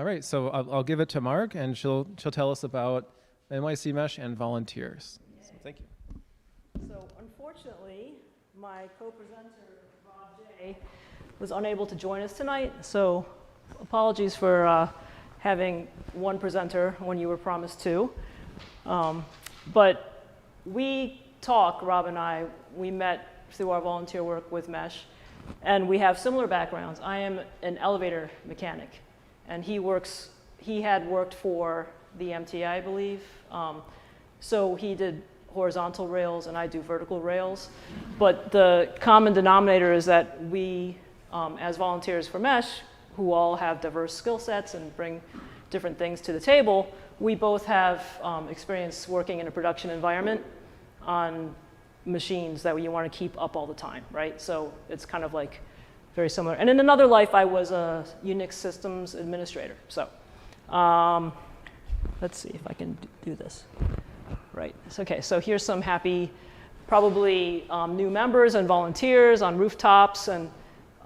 All right, so I'll give it to Marg, and she'll tell us about NYC Mesh and volunteers. So thank you. So unfortunately, my co-presenter, Rob J., was unable to join us tonight. So apologies for having one presenter when you were promised two. But we talk, Rob and I, we met through our volunteer work with Mesh, and we have similar backgrounds. I am an elevator mechanic, and he had worked for the MTA, I believe. So he did horizontal rails, and I do vertical rails. But the common denominator is that we, as volunteers for Mesh, who all have diverse skill sets and bring different things to the table, we both have experience working in a production environment on machines that you want to keep up all the time, right? So it's kind of like very similar. And in another life, I was a Unix systems administrator. So let's see if I can do this. Right, okay, so here's some happy, probably new members and volunteers on rooftops. And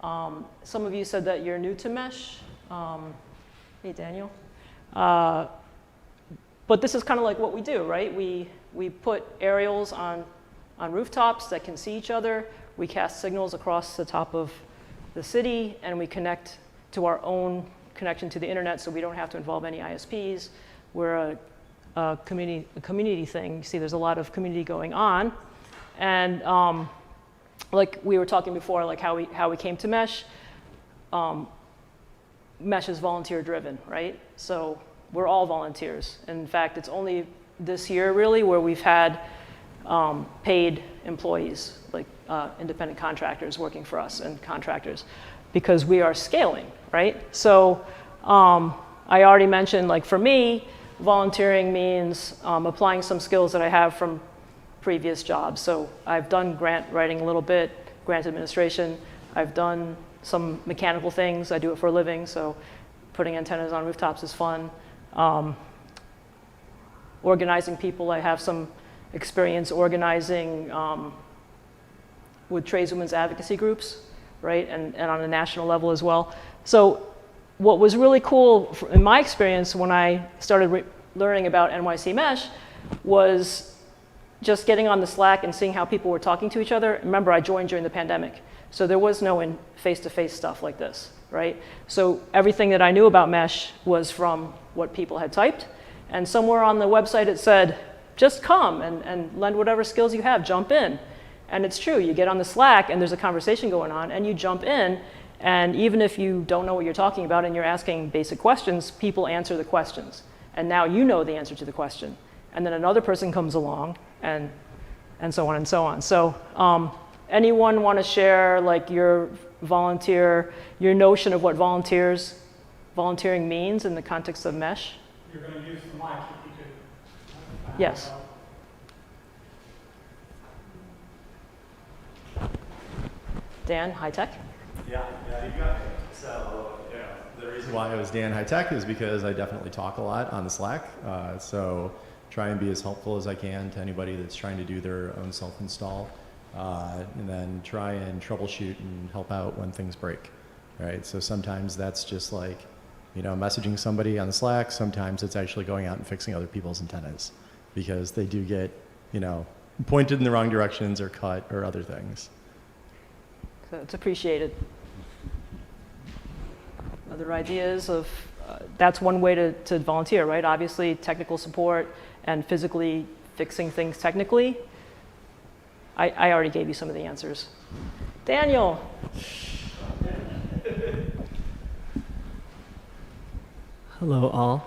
some of you said that you're new to Mesh. Hey, Daniel. But this is kind of like what we do, right? We put aerials on rooftops that can see each other. We cast signals across the top of the city, and we connect to our own connection to the internet, so we don't have to involve any ISPs. We're a community thing. You see, there's a lot of community going on. And like we were talking before, like how we came to Mesh. Mesh is volunteer driven, right? So we're all volunteers. In fact, it's only this year really where we've had paid employees, like independent contractors working for us and contractors, because we are scaling, right? So I already mentioned, like for me, volunteering means applying some skills that I have from previous jobs. So I've done grant writing a little bit, grant administration. I've done some mechanical things. I do it for a living, so putting antennas on rooftops is fun. Organizing people, I have some experience organizing with tradeswomen's advocacy groups, right? And on a national level as well. So what was really cool in my experience when I started learning about NYC Mesh was just getting on the Slack and seeing how people were talking to each other. Remember, I joined during the pandemic, so there was no face-to-face stuff like this, right? So everything that I knew about Mesh was from what people had typed, and somewhere on the website it said, just come and lend whatever skills you have, jump in. And it's true, you get on the Slack and there's a conversation going on, and you jump in, and even if you don't know what you're talking about and you're asking basic questions, people answer the questions. And now you know the answer to the question. And then another person comes along, and so on and so on. So anyone want to share like your notion of what volunteering means in the context of Mesh? You're going to use the mic if you could. Yes. Dan, high tech? Yeah, you got it. So, the reason why I was Dan High Tech is because I definitely talk a lot on the Slack. So try and be as helpful as I can to anybody that's trying to do their own self-install, and then try and troubleshoot and help out when things break, right? So sometimes that's just like, messaging somebody on the Slack. Sometimes it's actually going out and fixing other people's antennas because they do get, pointed in the wrong directions or cut or other things. So it's appreciated. Other ideas of, that's one way to volunteer, right? Obviously, technical support and physically fixing things technically. I already gave you some of the answers. Daniel. Hello, all.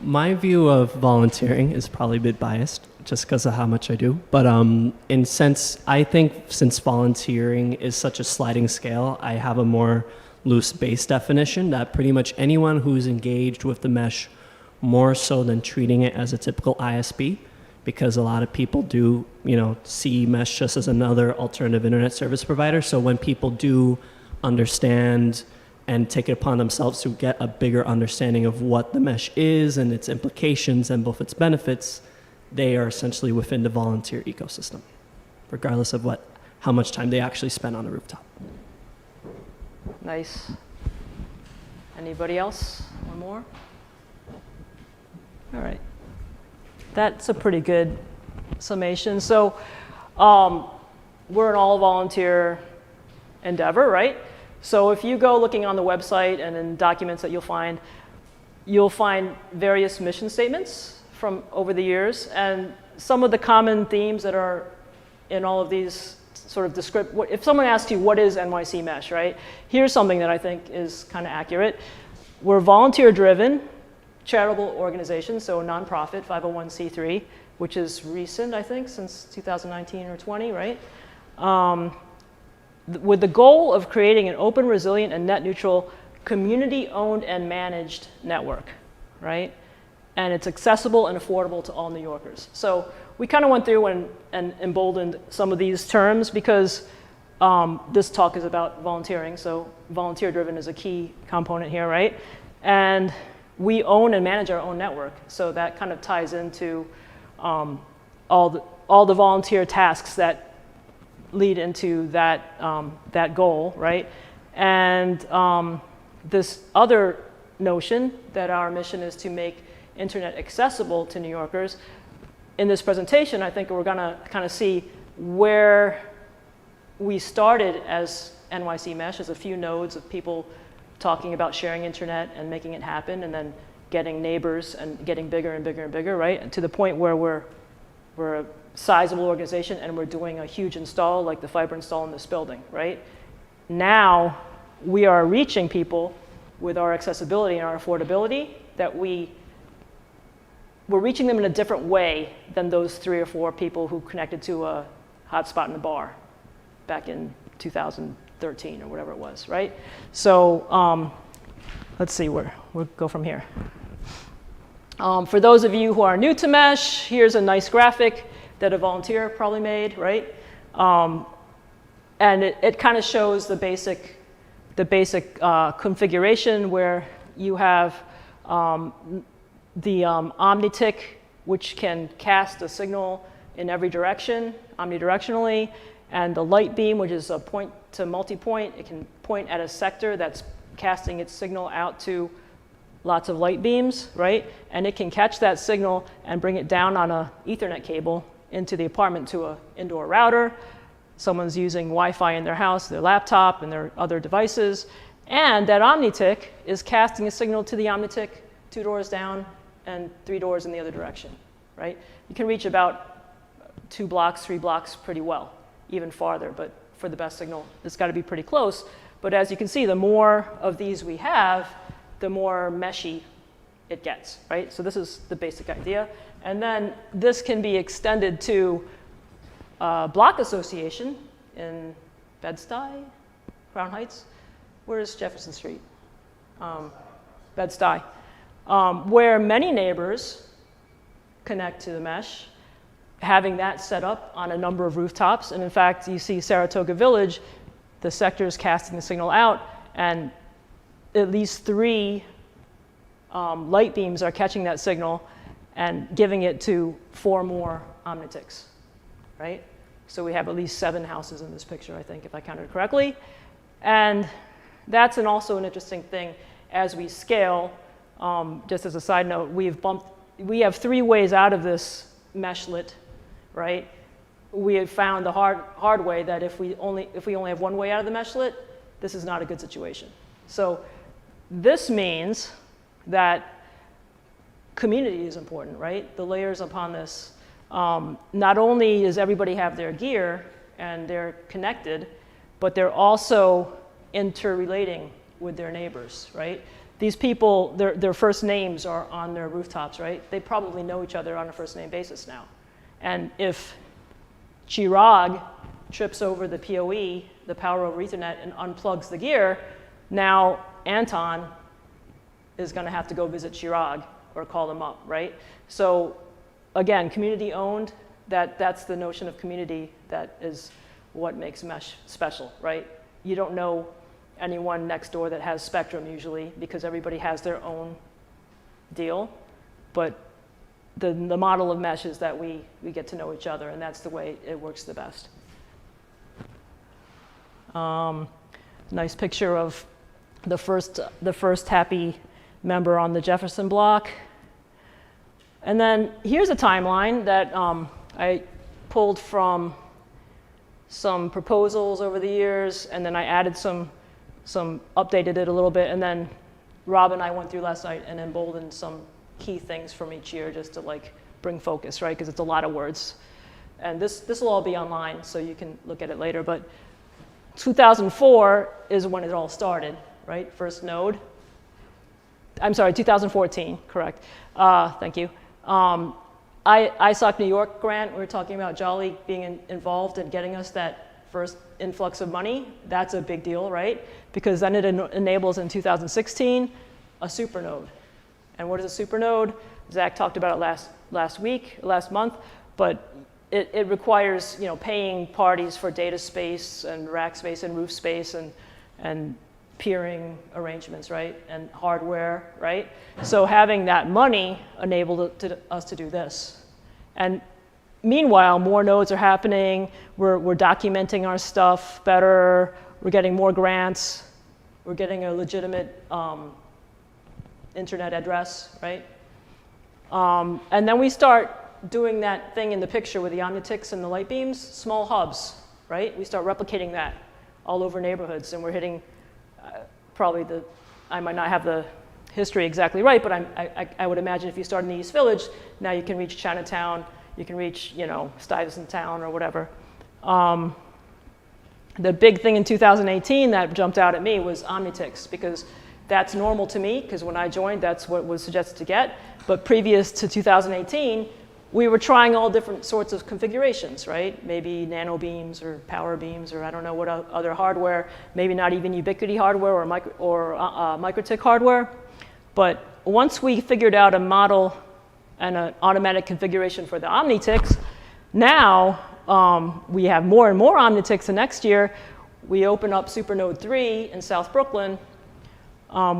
My view of volunteering is probably a bit biased just because of how much I do. But I think since volunteering is such a sliding scale, I have a more loose base definition that pretty much anyone who's engaged with the Mesh more so than treating it as a typical ISP, because a lot of people do, see Mesh just as another alternative internet service provider. So when people do understand and take it upon themselves to get a bigger understanding of what the Mesh is and its implications and both its benefits, they are essentially within the volunteer ecosystem, regardless of how much time they actually spend on the rooftop. Nice. Anybody else want One more. All right. That's a pretty good summation. So we're an all-volunteer endeavor, right? So if you go looking on the website and in documents that you'll find various mission statements from over the years. And some of the common themes that are in all of these sort of if someone asks you, what is NYC Mesh, right? Here's something that I think is kind of accurate. We're volunteer-driven, charitable organization, so a nonprofit, 501c3, which is recent, I think, since 2019 or 20, right? With the goal of creating an open, resilient, and net neutral, community-owned and managed network, right? And it's accessible and affordable to all New Yorkers. So we kind of went through and emboldened some of these terms because this talk is about volunteering, so volunteer-driven is a key component here, right? And we own and manage our own network, so that kind of ties into all the volunteer tasks that lead into that goal, right? And this other notion that our mission is to make internet accessible to New Yorkers. In this presentation, I think we're going to kind of see where we started as NYC Mesh, as a few nodes of people talking about sharing internet and making it happen, and then getting neighbors and getting bigger and bigger and bigger, right? And to the point where we're a sizable organization and we're doing a huge install, like the fiber install in this building, right? Now we are reaching people with our accessibility and our affordability that we're reaching them in a different way than those 3 or 4 people who connected to a hotspot in a bar back in 2013 or whatever it was, right? So let's see where we'll go from here. For those of you who are new to Mesh, here's a nice graphic that a volunteer probably made, right? And it kind of shows the basic configuration where you have the Omnitix, which can cast a signal in every direction, omnidirectionally, and the light beam, which is a point to multi-point. It can point at a sector that's casting its signal out to lots of light beams, right? And it can catch that signal and bring it down on an Ethernet cable into the apartment to an indoor router. Someone's using Wi-Fi in their house, their laptop, and their other devices. And that Omnitix is casting a signal to the Omnitix 2 doors down and 3 doors in the other direction, right? You can reach about 2 blocks, 3 blocks pretty well, even farther, but for the best signal, it's got to be pretty close. But as you can see, the more of these we have, the more meshy it gets, right? So this is the basic idea. And then this can be extended to a block association in Bed-Stuy, Crown Heights. Where is Jefferson Street? Bed-Stuy, where many neighbors connect to the mesh, having that set up on a number of rooftops. And in fact, you see Saratoga Village, the sector is casting the signal out, and at least 3 light beams are catching that signal and giving it to 4 more Omnitix, right? So we have at least 7 houses in this picture, I think, if I counted correctly. And that's also an interesting thing as we scale. Just as a side note, we have 3 ways out of this meshlet, right? We have found the hard way that if we only have 1 way out of the meshlet, this is not a good situation. So this means that community is important, right? The layers upon this. Not only does everybody have their gear and they're connected, but they're also interrelating with their neighbors, right? These people, their first names are on their rooftops, right? They probably know each other on a first name basis now. And if Chirag trips over the PoE, the power over Ethernet, and unplugs the gear, now Anton is going to have to go visit Chirag or call them up, right? So again, community owned, that's the notion of community that is what makes Mesh special, right? You don't know anyone next door that has Spectrum usually because everybody has their own deal, but the model of Mesh is that we get to know each other, and that's the way it works the best. Nice picture of the first happy member on the Jefferson block. And then here's a timeline that I pulled from some proposals over the years, and then I added some updated it a little bit, and then Rob and I went through last night and emboldened some key things from each year just to like bring focus, right? Because it's a lot of words. And this will all be online, so you can look at it later. But 2004 is when it all started, right? First node. I'm sorry, 2014, correct. Thank you. ISOC New York grant, we were talking about Jolly being involved in getting us that first influx of money. That's a big deal, right? Because then it enables in 2016 a supernode. And what is a supernode? Zach talked about it last month, but it requires paying parties for data space and rack space and roof space and peering arrangements, right? And hardware, right? So having that money enabled us to do this. And meanwhile, more nodes are happening. We're documenting our stuff better. We're getting more grants. We're getting a legitimate internet address, right? And then we start doing that thing in the picture with the Omnitix and the light beams, small hubs, right? We start replicating that all over neighborhoods, and we're hitting probably I might not have the history exactly right, but I would imagine if you start in the East Village, now you can reach Chinatown, you can reach, Stuyvesant Town or whatever. The big thing in 2018 that jumped out at me was Omnitix, because that's normal to me, because when I joined, that's what was suggested to get. But previous to 2018, we were trying all different sorts of configurations, right? Maybe nano beams or power beams, or I don't know what other hardware, maybe not even Ubiquity hardware or MikroTik hardware. But once we figured out a model and an automatic configuration for the Omnitix, now we have more and more Omnitix, and next year we open up Supernode 3 in South Brooklyn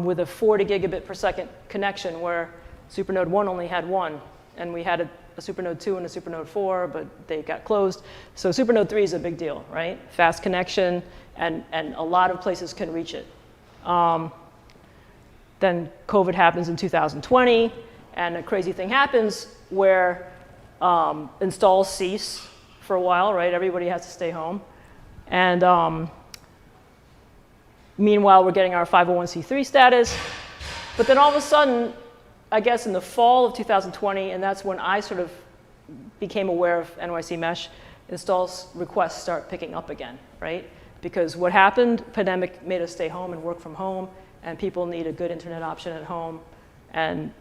with a 40 gigabit per second connection, where Supernode 1 only had one, and we had a Supernode 2 and a Supernode 4, but they got closed. So Supernode 3 is a big deal, right? Fast connection, and a lot of places can reach it. Then COVID happens in 2020, and a crazy thing happens where installs cease for a while, right? Everybody has to stay home. And meanwhile, we're getting our 501c3 status. But then all of a sudden, I guess in the fall of 2020, and that's when I sort of became aware of NYC Mesh, installs requests start picking up again, right? Because what happened, pandemic made us stay home and work from home, and people need a good internet option at home. And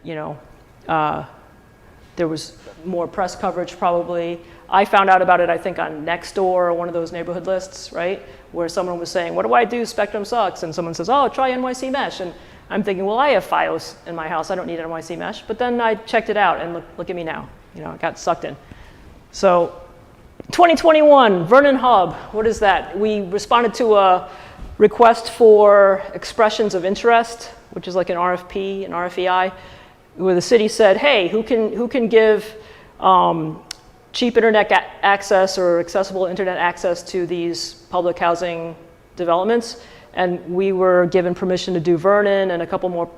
there was more press coverage probably. I found out about it, I think, on Nextdoor or one of those neighborhood lists, right? Where someone was saying, what do I do? Spectrum sucks. And someone says, oh, try NYC Mesh. And I'm thinking, well, I have Fios in my house. I don't need NYC Mesh. But then I checked it out, and look at me now. I got sucked in. So 2021, Vernon Hub. What is that? We responded to a request for expressions of interest, which is like an RFP, an RFEI, where the city said, hey, who can give cheap internet access or accessible internet access to these public housing developments? And we were given permission to do Vernon and a couple more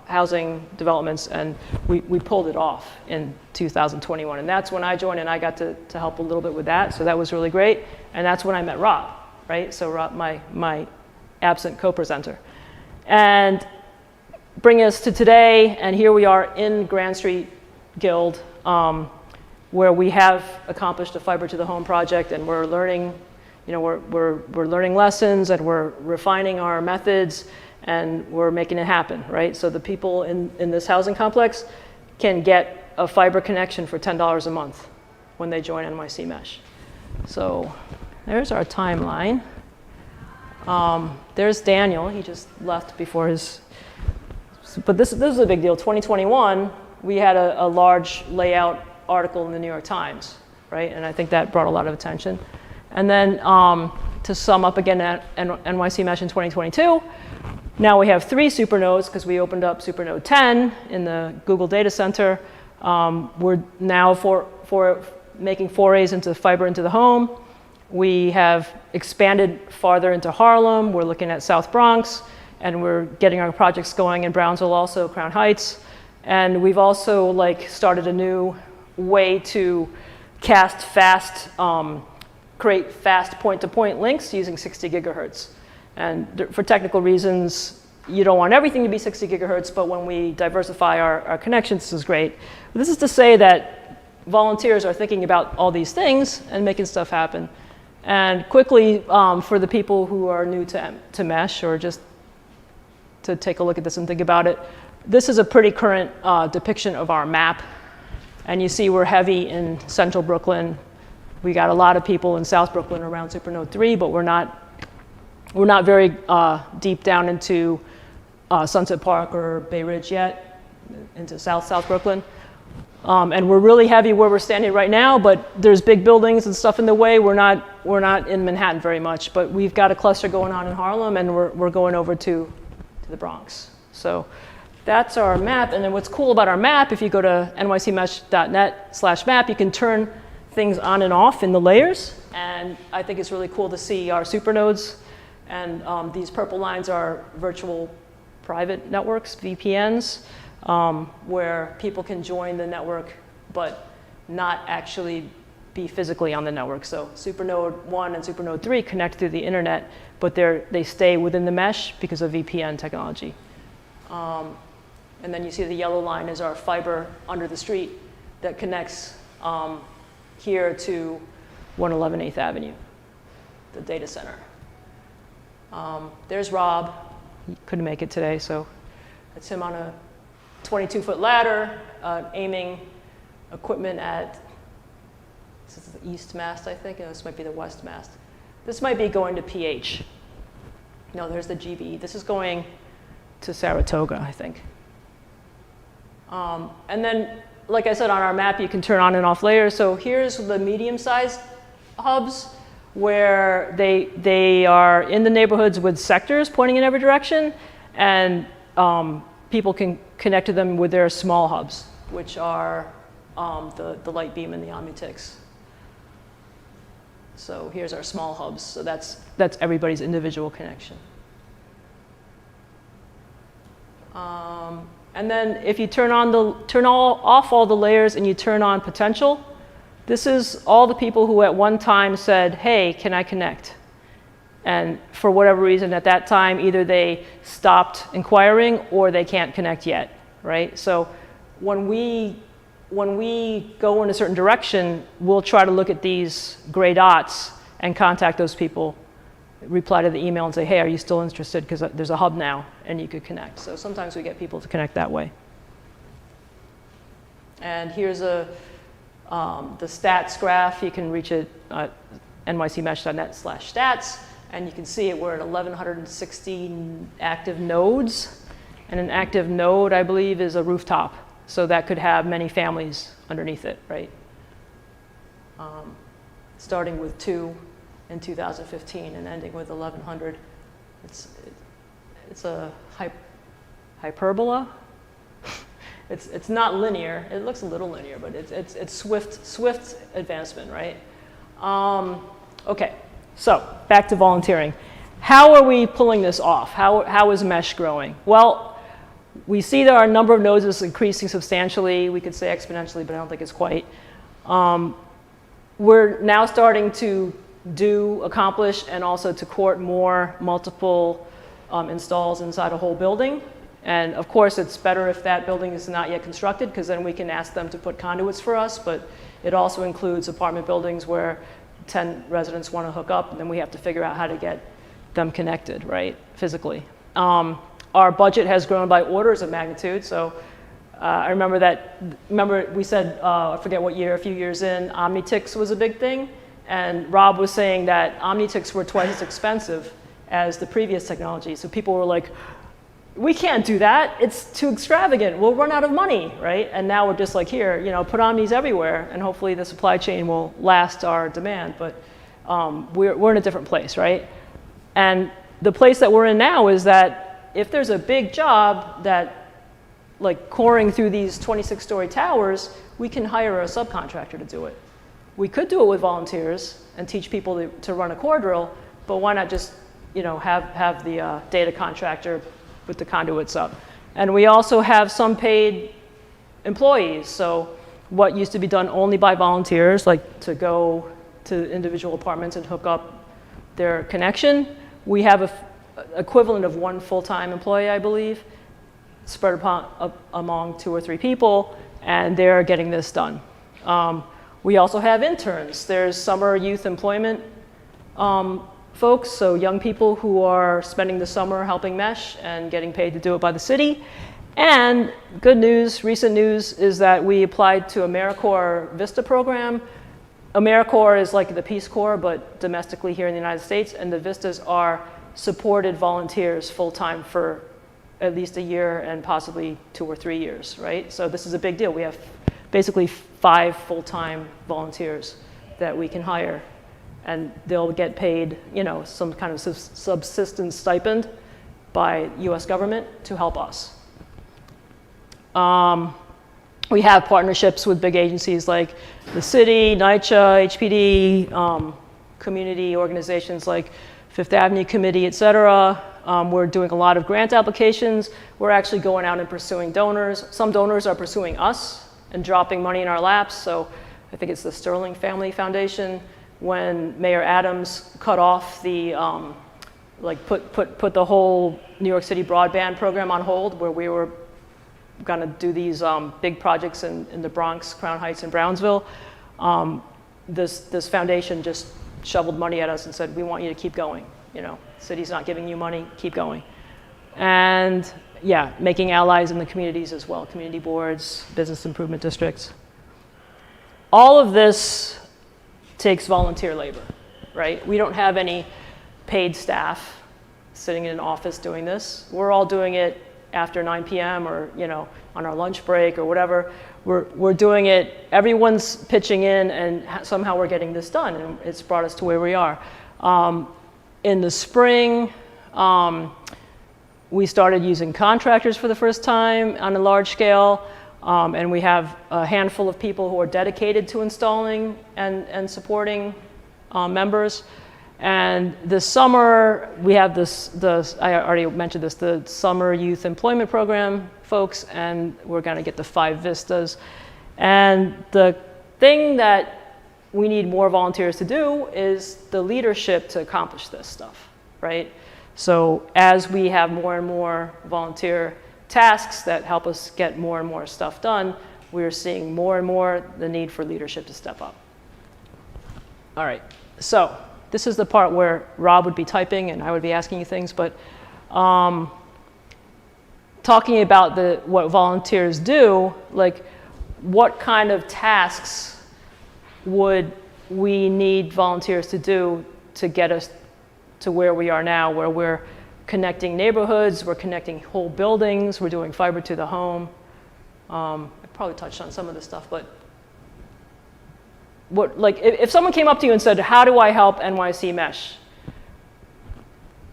housing developments, and we pulled it off in 2021. And that's when I joined, and I got to help a little bit with that, so that was really great. And that's when I met Rob, right? So Rob, my absent co-presenter. And bring us to today, and here we are in Grand Street Guild, where we have accomplished a fiber to the home project, and we're learning, we're learning lessons, and we're refining our methods, and we're making it happen, right? So the people in this housing complex can get a fiber connection for $10 a month when they join NYC Mesh. So there's our timeline. There's Daniel. He just left before his. But this is a big deal. 2021, we had a large layout article in the New York Times, right? And I think that brought a lot of attention. And then to sum up again at NYC Mesh in 2022, now we have 3 supernodes because we opened up Supernode 10 in the Google data center. We're now for making forays into fiber into the home. We have expanded farther into Harlem. We're looking at South Bronx. and we're getting our projects going in Brownsville also, Crown Heights. And we've also started a new way to cast fast, create fast point-to-point links using 60 gigahertz. And for technical reasons, you don't want everything to be 60 gigahertz, but when we diversify our connections, this is great. But this is to say that volunteers are thinking about all these things and making stuff happen. And quickly, for the people who are new to Mesh, or just to take a look at this and think about it, this is a pretty current depiction of our map. And you see we're heavy in central Brooklyn. We got a lot of people in South Brooklyn around Supernode 3, but we're not very deep down into Sunset Park or Bay Ridge yet, into South Brooklyn. And we're really heavy where we're standing right now, but there's big buildings and stuff in the way. We're not in Manhattan very much, but we've got a cluster going on in Harlem, and we're going over to the Bronx. So that's our map. And then what's cool about our map, if you go to nycmesh.net/map, you can turn things on and off in the layers. And I think it's really cool to see our supernodes. And these purple lines are virtual private networks, VPNs, where people can join the network but not actually be physically on the network. So Supernode 1 and Supernode 3 connect through the internet, but they stay within the mesh because of VPN technology. And then you see the yellow line is our fiber under the street that connects here to 111 8th Avenue, the data center. There's Rob. He couldn't make it today, so that's him on a 22-foot ladder, aiming equipment at, this is the east mast, I think. No, this might be the west mast. This might be going to PH. No, there's the GB. This is going to Saratoga, I think. And then, like I said, on our map, you can turn on and off layers. So here's the medium-sized hubs, where they are in the neighborhoods with sectors pointing in every direction, and people can connect to them with their small hubs, which are the light beam and the Omnitix. So here's our small hubs. So that's everybody's individual connection. And then if you turn off all the layers and you turn on potential, this is all the people who at one time said, hey, can I connect? And for whatever reason at that time, either they stopped inquiring or they can't connect yet, right? So when we go in a certain direction, we'll try to look at these gray dots and contact those people, reply to the email and say, hey, are you still interested? Because there's a hub now and you could connect. So sometimes we get people to connect that way. And here's the stats graph. You can reach it at nycmesh.net/stats. And you can see it, we're at 1,160 active nodes. And an active node, I believe, is a rooftop. So that could have many families underneath it, right? Starting with 2 in 2015 and ending with 1,100. It's a hyperbola. It's not linear. It looks a little linear, but it's swift advancement, right? Okay, so back to volunteering. How are we pulling this off? How is Mesh growing? Well, we see that our number of nodes is increasing substantially. We could say exponentially, but I don't think it's quite. We're now starting to accomplish, and also to court more multiple installs inside a whole building. And of course, it's better if that building is not yet constructed, because then we can ask them to put conduits for us. But it also includes apartment buildings where 10 residents want to hook up, and then we have to figure out how to get them connected, right, physically. Our budget has grown by orders of magnitude. So I remember we said, I forget what year, a few years in, Omnitix was a big thing. And Rob was saying that Omnitix were twice as expensive as the previous technology. So people were like, we can't do that. It's too extravagant. We'll run out of money, right? And now we're just like, here, put Omnis everywhere, and hopefully the supply chain will last our demand. But we're in a different place, right? And the place that we're in now is that if there's a big job that, like coring through these 26-story towers, we can hire a subcontractor to do it. We could do it with volunteers and teach people to run a core drill, but why not just have the data contractor put the conduits up. And we also have some paid employees. So what used to be done only by volunteers, like to go to individual apartments and hook up their connection, we have an equivalent of one full-time employee, I believe, spread among 2 or 3 people, and they're getting this done. We also have interns. There's summer youth employment folks, so young people who are spending the summer helping mesh and getting paid to do it by the city. And good news, recent news, is that we applied to AmeriCorps Vista program. AmeriCorps is like the Peace Corps, but domestically here in the United States, and the Vistas are supported volunteers full-time for at least a year and possibly 2 or 3 years, right? So this is a big deal. We have basically 5 full-time volunteers that we can hire, and they'll get paid, some kind of subsistence stipend by US government to help us. We have partnerships with big agencies like the city, NYCHA, HPD, community organizations like Fifth Avenue Committee, et cetera. We're doing a lot of grant applications. We're actually going out and pursuing donors. Some donors are pursuing us and dropping money in our laps. So I think it's the Sterling Family Foundation. When Mayor Adams cut off the, put the whole New York City broadband program on hold, where we were going to do these big projects in the Bronx, Crown Heights, and Brownsville, this foundation just shoveled money at us and said, we want you to keep going. City's not giving you money, keep going. And yeah, making allies in the communities as well, community boards, business improvement districts. All of this takes volunteer labor, right? We don't have any paid staff sitting in an office doing this. We're all doing it after 9 p.m. or on our lunch break or whatever. We're doing it, everyone's pitching in, and somehow we're getting this done, and it's brought us to where we are. In the spring, we started using contractors for the first time on a large scale, and we have a handful of people who are dedicated to installing and supporting members. And this summer, we have I already mentioned this, the Summer Youth Employment Program folks, and we're gonna get the 5 Vistas. And the thing that we need more volunteers to do is the leadership to accomplish this stuff, right? So as we have more and more volunteer tasks that help us get more and more stuff done, we're seeing more and more the need for leadership to step up. All right, so this is the part where Rob would be typing and I would be asking you things, but talking about what volunteers do, like what kind of tasks would we need volunteers to do to get us to where we are now, where we're connecting neighborhoods, we're connecting whole buildings, we're doing fiber to the home. I probably touched on some of this stuff, but if someone came up to you and said, how do I help NYC Mesh?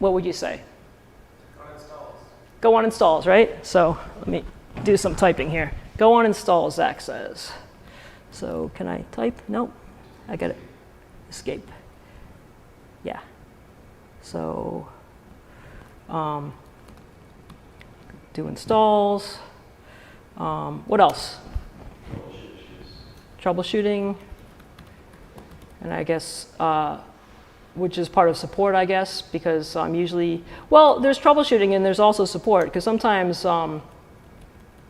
What would you say? Go on installs. Go on installs, right? So let me do some typing here. Go on installs, Zach says. So can I type? Nope, I got it. Escape. Yeah. So do installs. What else? Troubleshooting. And I guess, which is part of support, I guess, because usually, well, there's troubleshooting and there's also support, because sometimes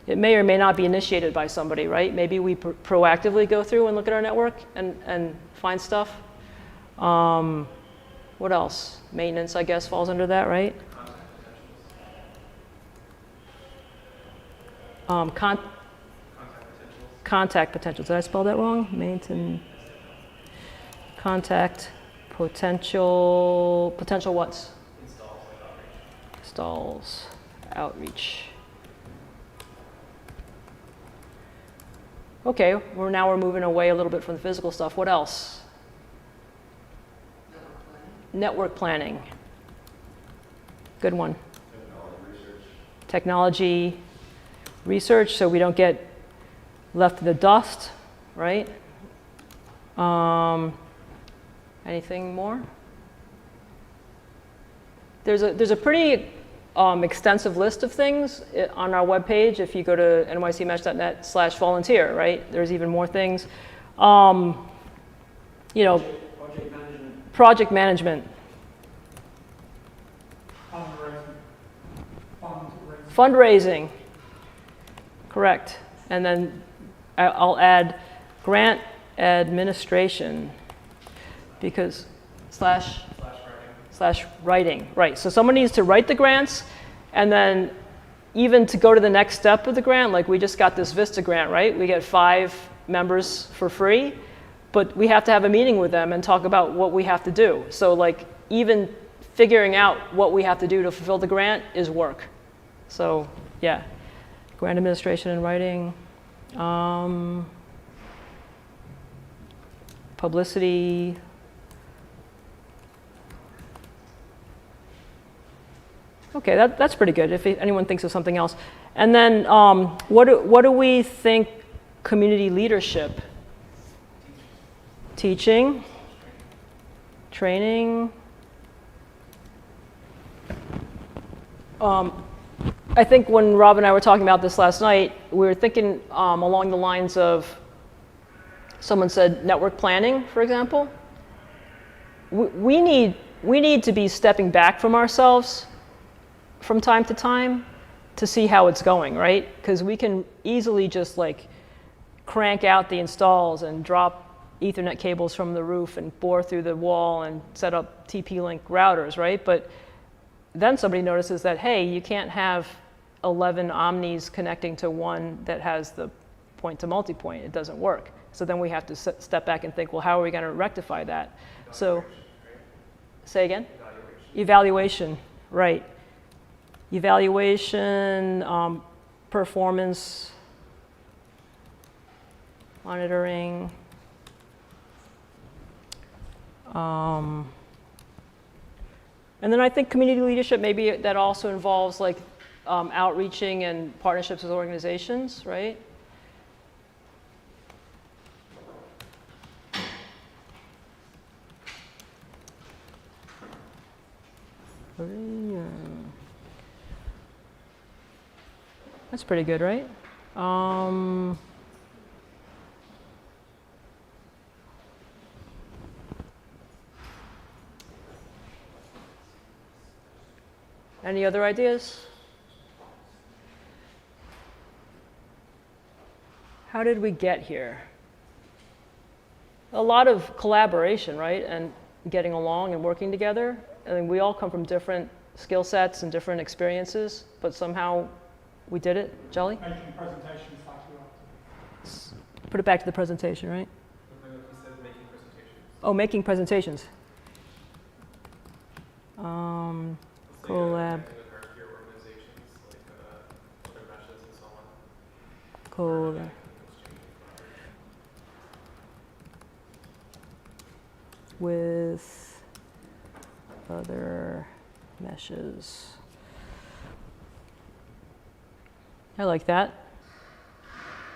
it may or may not be initiated by somebody, right? Maybe we proactively go through and look at our network and find stuff. What else? Maintenance, I guess, falls under that, right? Contact potentials. Did I spell that wrong? Maintenance. Contact potential what's? Installs, outreach. Okay, now we're moving away a little bit from the physical stuff. What else? Network planning. Good one. Technology research, so we don't get left in the dust, right? Anything more? There's a pretty extensive list of things on our webpage. If you go to nycmesh.net/volunteer, right? There's even more things. You know, project management. Fundraising. Correct. And then I'll add grant administration because slash writing. Right. So someone needs to write the grants, and then even to go to the next step of the grant, like we just got this Vista grant, right? We get 5 members for free, but we have to have a meeting with them and talk about what we have to do. So like even figuring out what we have to do to fulfill the grant is work. So yeah, grant administration and writing, publicity. Okay, that's pretty good if anyone thinks of something else. And then what do we think community leadership? Teaching, training. I think when Rob and I were talking about this last night, we were thinking along the lines of, someone said network planning, for example. We need to be stepping back from ourselves from time to time to see how it's going, right? Because we can easily just like crank out the installs and drop Ethernet cables from the roof and bore through the wall and set up TP-Link routers, right? But then somebody notices that, hey, you can't have 11 Omnis connecting to one that has the point to multipoint. It doesn't work. So then we have to step back and think, well, how are we going to rectify that? So, say again? Evaluation, right. Evaluation, performance, monitoring. And then I think community leadership, maybe that also involves like outreaching and partnerships with organizations, right? That's pretty good, right? Any other ideas? How did we get here? A lot of collaboration, right? And getting along and working together. I mean, we all come from different skill sets and different experiences, but somehow we did it. Jelly? Making presentations like you are. Put it back to the presentation, right? You said making presentations. Oh, making presentations. Collab. With our peer organizations like other meshes and so on. Collab. With other meshes. I like that.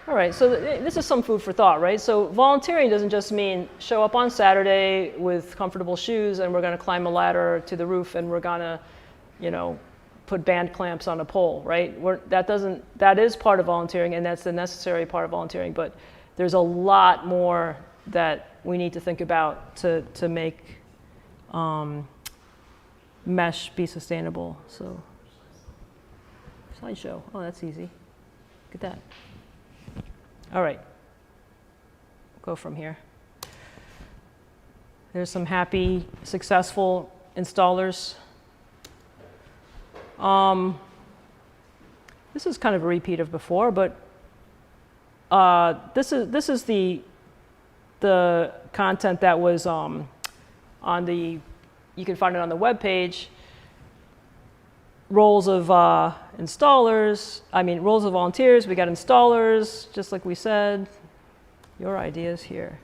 All right, so this is some food for thought, right? So volunteering doesn't just mean show up on Saturday with comfortable shoes and we're going to climb a ladder to the roof and we're going to, you know, put band clamps on a pole, right? That is part of volunteering and that's the necessary part of volunteering, but there's a lot more that we need to think about to make mesh be sustainable. So slideshow. Oh, that's easy. Look at that. All right. Go from here. There's some happy, successful installers. This is kind of a repeat of before, but this is the content that was on the, you can find it on the web page. Roles of installers, roles of volunteers, we got installers, just like we said. Your ideas here.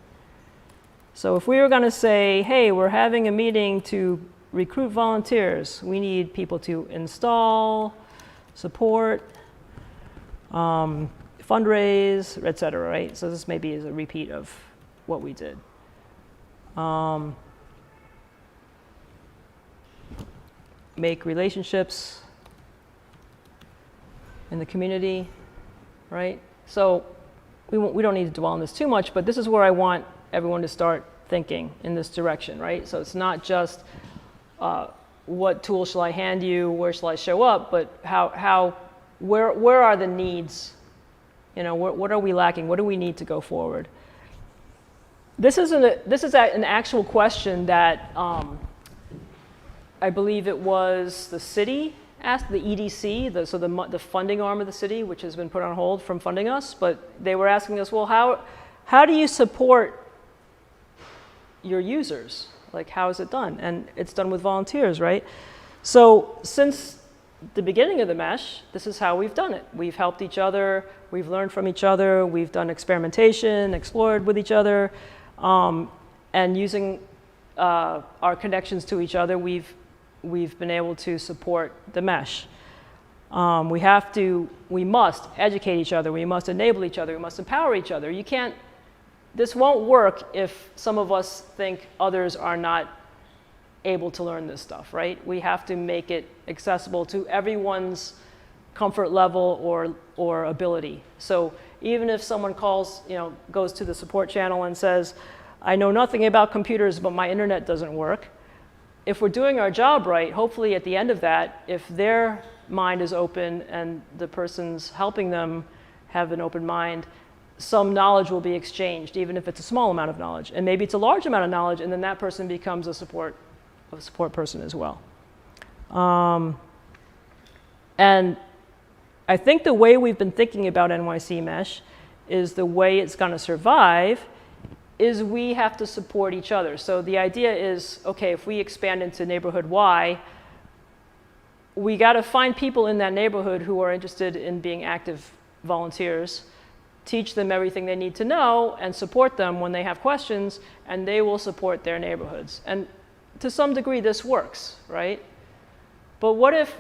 So if we were going to say, hey, we're having a meeting to recruit volunteers, we need people to install, support, fundraise, et cetera, right? So this maybe is a repeat of what we did. make relationships in the community, right? So we don't need to dwell on this too much, but this is where I want everyone to start thinking in this direction, right? So it's not just what tool shall I hand you, where shall I show up, but where are the needs? You know, what are we lacking? What do we need to go forward? This is an actual question that I believe it was the city asked the EDC, the funding arm of the city, which has been put on hold from funding us, but they were asking us, well, how do you support your users? Like, how is it done? And it's done with volunteers, right? So since the beginning of the mesh, this is how we've done it. We've helped each other, we've learned from each other, we've done experimentation, explored with each other, and using our connections to each other, we've been able to support the mesh. We must educate each other, we must enable each other, we must empower each other. This won't work if some of us think others are not able to learn this stuff, right? We have to make it accessible to everyone's comfort level or ability. So even if someone goes to the support channel and says, I know nothing about computers, but my internet doesn't work. If we're doing our job right, hopefully at the end of that, if their mind is open and the person's helping them have an open mind, some knowledge will be exchanged, even if it's a small amount of knowledge. And maybe it's a large amount of knowledge, and then that person becomes a support person as well. And I think the way we've been thinking about NYC Mesh is the way it's going to survive is we have to support each other. So the idea is, okay, if we expand into neighborhood Y, we got to find people in that neighborhood who are interested in being active volunteers, teach them everything they need to know, and support them when they have questions, and they will support their neighborhoods. And to some degree, this works, right? But what if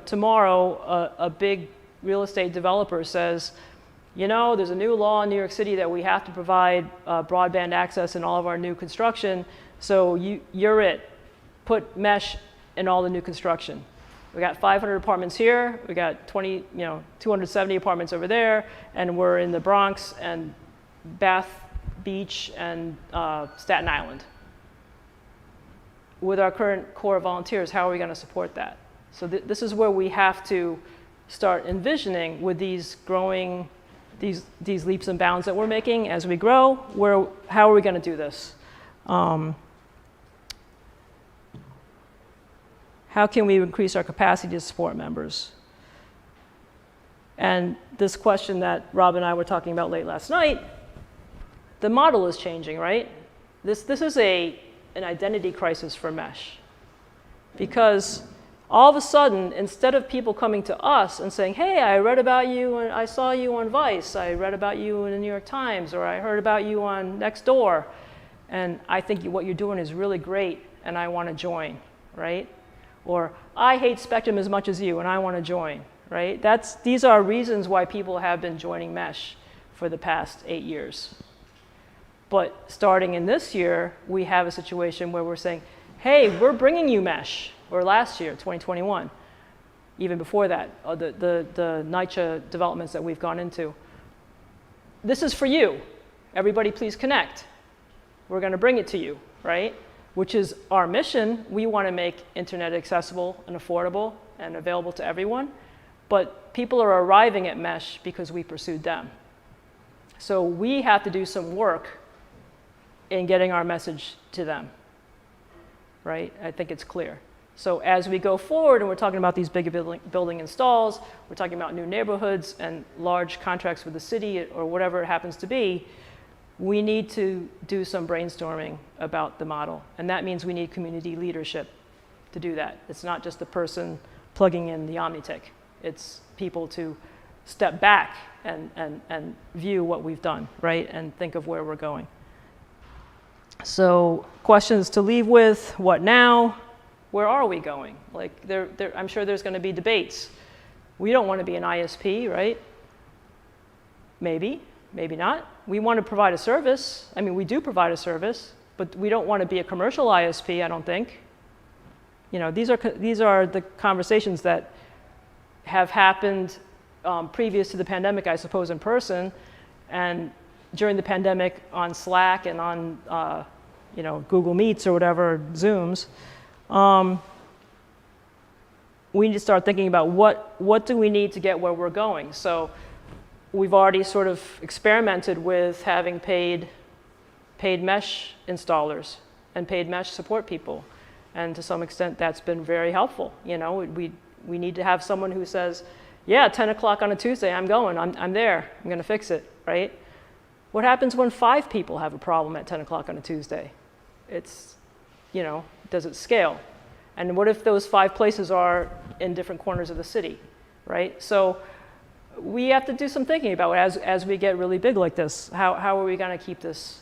tomorrow, a big real estate developer says, there's a new law in New York City that we have to provide broadband access in all of our new construction, so you're it. Put mesh in all the new construction. We got 500 apartments here, we got 270 apartments over there, and we're in the Bronx and Bath Beach and Staten Island. With our current core of volunteers, how are we going to support that? So this is where we have to start envisioning with these growing, these leaps and bounds that we're making as we grow, how are we going to do this? How can we increase our capacity to support members? And this question that Rob and I were talking about late last night, the model is changing, right? This is an identity crisis for Mesh. Because all of a sudden, instead of people coming to us and saying, hey, I read about you and I saw you on Vice, I read about you in the New York Times, or I heard about you on Nextdoor, and I think what you're doing is really great and I want to join, right? Or I hate Spectrum as much as you and I want to join, right? These are reasons why people have been joining Mesh for the past 8 years. But starting in this year, we have a situation where we're saying, hey, we're bringing you Mesh. Or last year, 2021, even before that, the NYC developments that we've gone into. This is for you. Everybody please connect. We're going to bring it to you, right? Which is our mission. We want to make internet accessible and affordable and available to everyone. But people are arriving at Mesh because we pursued them. So we have to do some work in getting our message to them, right? I think it's clear. So as we go forward and we're talking about these big building installs, we're talking about new neighborhoods and large contracts with the city or whatever it happens to be, we need to do some brainstorming about the model. And that means we need community leadership to do that. It's not just the person plugging in the Omnitix. It's people to step back and view what we've done, right? And think of where we're going. So questions to leave with, what now? Where are we going? Like, I'm sure there's going to be debates. We don't want to be an ISP, right? Maybe, maybe not. We want to provide a service. I mean, we do provide a service, but we don't want to be a commercial ISP, I don't think. You know, these are the conversations that have happened previous to the pandemic, I suppose, in person, and during the pandemic on Slack and on you know, Google Meets or whatever, Zooms. We need to start thinking about what do we need to get where we're going. So we've already sort of experimented with having paid mesh installers and paid mesh support people. And to some extent, that's been very helpful. You know, we need to have someone who says, yeah, 10 o'clock on a Tuesday, I'm going, I'm there, I'm gonna fix it, right? What happens when 5 people have a problem at 10 o'clock on a Tuesday? It's, you know, does it scale? And what if those 5 places are in different corners of the city, right? So we have to do some thinking about as we get really big like this. How are we gonna keep this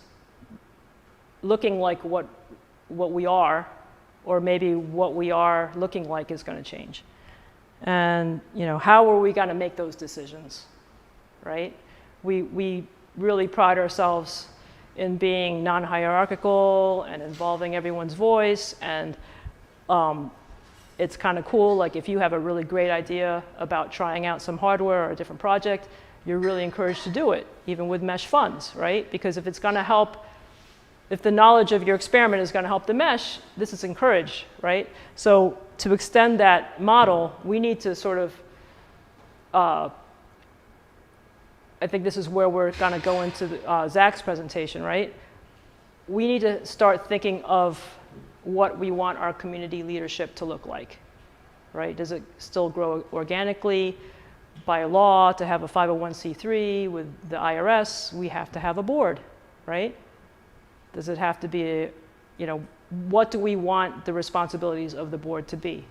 looking like what we are, or maybe what we are looking like is gonna change? And, you know, how are we gonna make those decisions, right? We really pride ourselves in being non-hierarchical and involving everyone's voice, and it's kind of cool, like if you have a really great idea about trying out some hardware or a different project, you're really encouraged to do it, even with mesh funds, right? Because if it's gonna help, if the knowledge of your experiment is gonna help the mesh, this is encouraged, right? So to extend that model, we need to sort of, I think this is where we're gonna go into Zach's presentation, right? We need to start thinking of what we want our community leadership to look like, right? Does it still grow organically? By law, to have a 501c3 with the IRS, we have to have a board, right? Does it have to be, you know, what do we want the responsibilities of the board to be?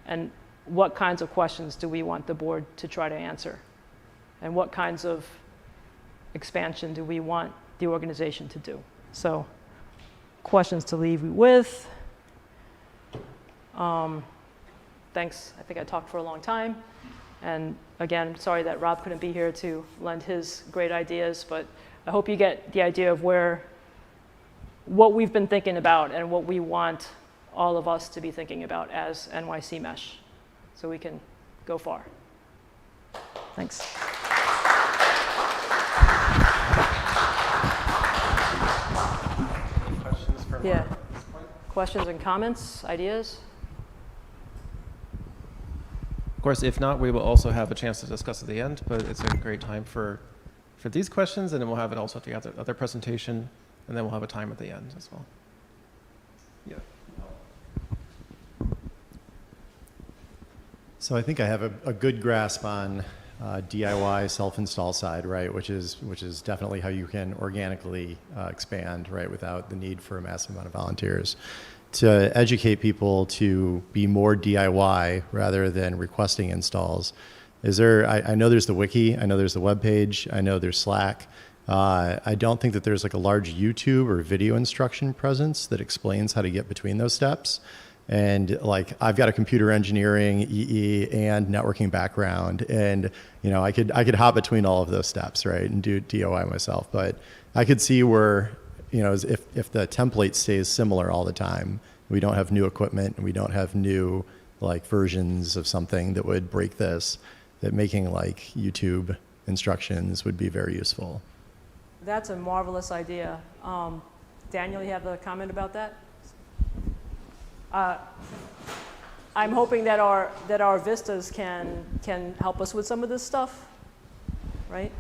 And what kinds of questions do we want the board to try to answer? And what kinds of expansion do we want the organization to do? So, questions to leave you with. Thanks, I think I talked for a long time. And again, sorry that Rob couldn't be here to lend his great ideas, but I hope you get the idea of what we've been thinking about and what we want all of us to be thinking about as NYC Mesh, so we can go far. Thanks. Questions for Mark Yeah. at this point? Questions and comments, ideas? Of course, if not, we will also have a chance to discuss at the end, but it's a great time for these questions, and then we'll have it also at the other presentation, and then we'll have a time at the end as well. Yeah. So I think I have a good grasp on DIY self-install side, right? Which is definitely how you can organically expand, right, without the need for a massive amount of volunteers. To educate people to be more DIY rather than requesting installs. Is there? I know there's the wiki. I know there's the web page. I know there's Slack. I don't think that there's like a large YouTube or video instruction presence that explains how to get between those steps. And like, I've got a computer engineering, EE, and networking background, and you know, I could hop between all of those steps, right, and do DIY myself. But I could see where, you know, if the template stays similar all the time, we don't have new equipment and we don't have new like versions of something that would break this, that making like YouTube instructions would be very useful. That's a marvelous idea. Daniel, you have a comment about that? I'm hoping that our vistas can help us with some of this stuff, right?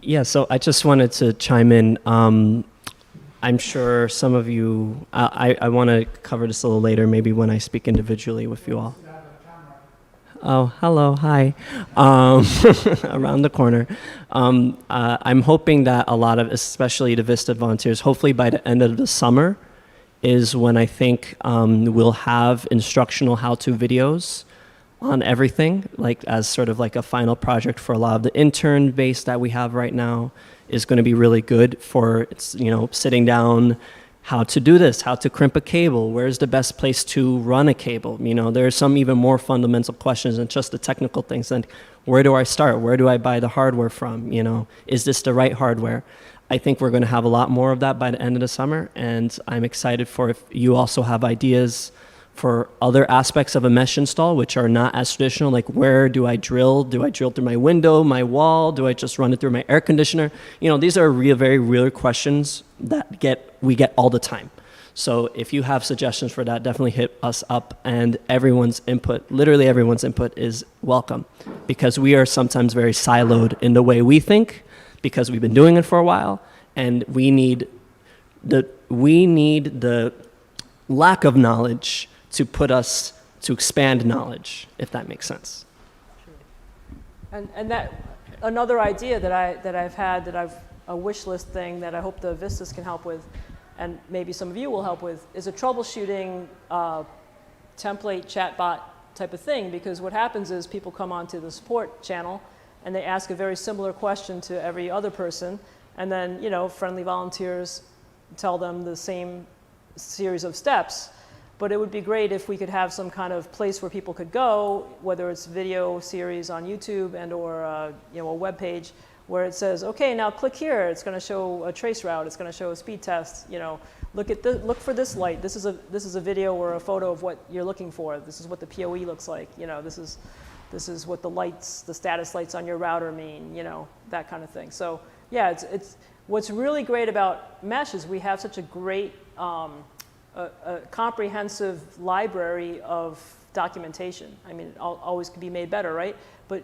Yeah, so I just wanted to chime in. I'm sure some of you, I want to cover this a little later, maybe when I speak individually with you all. Oh, hello, hi. Around the corner. I'm hoping that a lot of, especially the Vista volunteers, hopefully by the end of the summer is when I think we'll have instructional how-to videos on everything, like as sort of like a final project for a lot of the intern base that we have right now is going to be really good for, you know, sitting down, how to do this, how to crimp a cable, where's the best place to run a cable. You know, there are some even more fundamental questions than just the technical things. And where do I start? Where do I buy the hardware from? You know, is this the right hardware? I think we're going to have a lot more of that by the end of the summer. And I'm excited for if you also have ideas for other aspects of a mesh install, which are not as traditional, like where do I drill? Do I drill through my window, my wall? Do I just run it through my air conditioner? You know, these are very real questions that we get all the time. So if you have suggestions for that, definitely hit us up, and everyone's input, literally everyone's input, is welcome, because we are sometimes very siloed in the way we think because we've been doing it for a while, and we need the lack of knowledge to expand knowledge, if that makes sense. And that another idea that I've had, a wish list thing that I hope the Vistas can help with, and maybe some of you will help with, is a troubleshooting template chatbot type of thing. Because what happens is people come onto the support channel and they ask a very similar question to every other person, and then, you know, friendly volunteers tell them the same series of steps. But it would be great if we could have some kind of place where people could go, whether it's video series on YouTube and or you know, a web page, where it says, okay, now click here. It's going to show a trace route. It's going to show a speed test. You know, look for this light. This is a video or a photo of what you're looking for. This is what the POE looks like. You know, this is what the lights, the status lights on your router mean. You know, that kind of thing. So yeah, it's what's really great about Mesh is we have such a great a comprehensive library of documentation. I mean, it always could be made better, right? But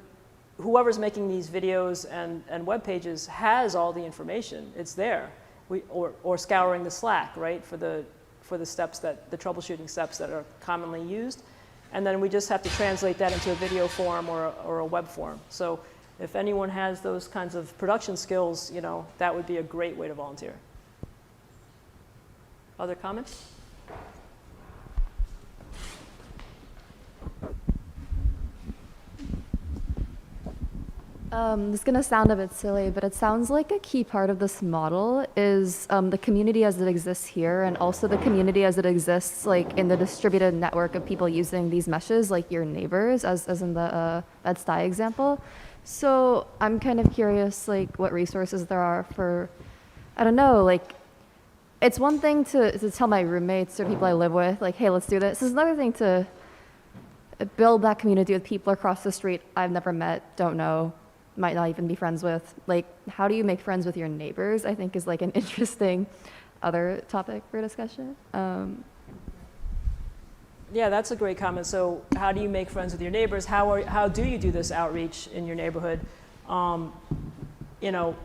whoever's making these videos and web pages has all the information. It's there. Or scouring the Slack, right, for the steps the troubleshooting steps that are commonly used. And then we just have to translate that into a video form or a web form. So if anyone has those kinds of production skills, you know, that would be a great way to volunteer. Other comments? This is going to sound a bit silly, but it sounds like a key part of this model is the community as it exists here, and also the community as it exists like in the distributed network of people using these meshes, like your neighbors, as in the that STI example. So I'm kind of curious, like what resources there are for, I don't know, like it's one thing to tell my roommates or people I live with, like, hey, let's do this. It's another thing to build that community with people across the street I've never met, don't know, might not even be friends with. Like, how do you make friends with your neighbors, I think is like an interesting other topic for discussion. Yeah, that's a great comment. So how do you make friends with your neighbors? How do you do this outreach in your neighborhood? You know,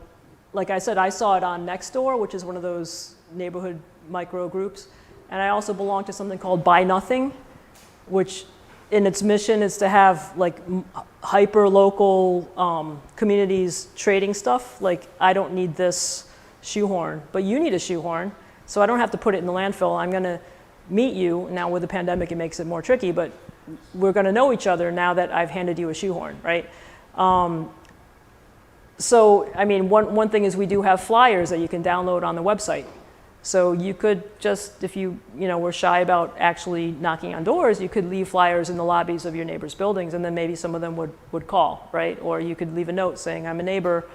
like I said, I saw it on Nextdoor, which is one of those neighborhood micro groups. And I also belong to something called Buy Nothing, which in its mission is to have like hyper local communities trading stuff. Like, I don't need this shoehorn, but you need a shoehorn. So I don't have to put it in the landfill. I'm going to meet you. Now with the pandemic, it makes it more tricky, but we're going to know each other now that I've handed you a shoehorn, right? So, I mean, one thing is we do have flyers that you can download on the website. So you could just, if you were shy about actually knocking on doors, you could leave flyers in the lobbies of your neighbors' buildings, and then maybe some of them would call, right? Or you could leave a note saying, I'm a neighbor,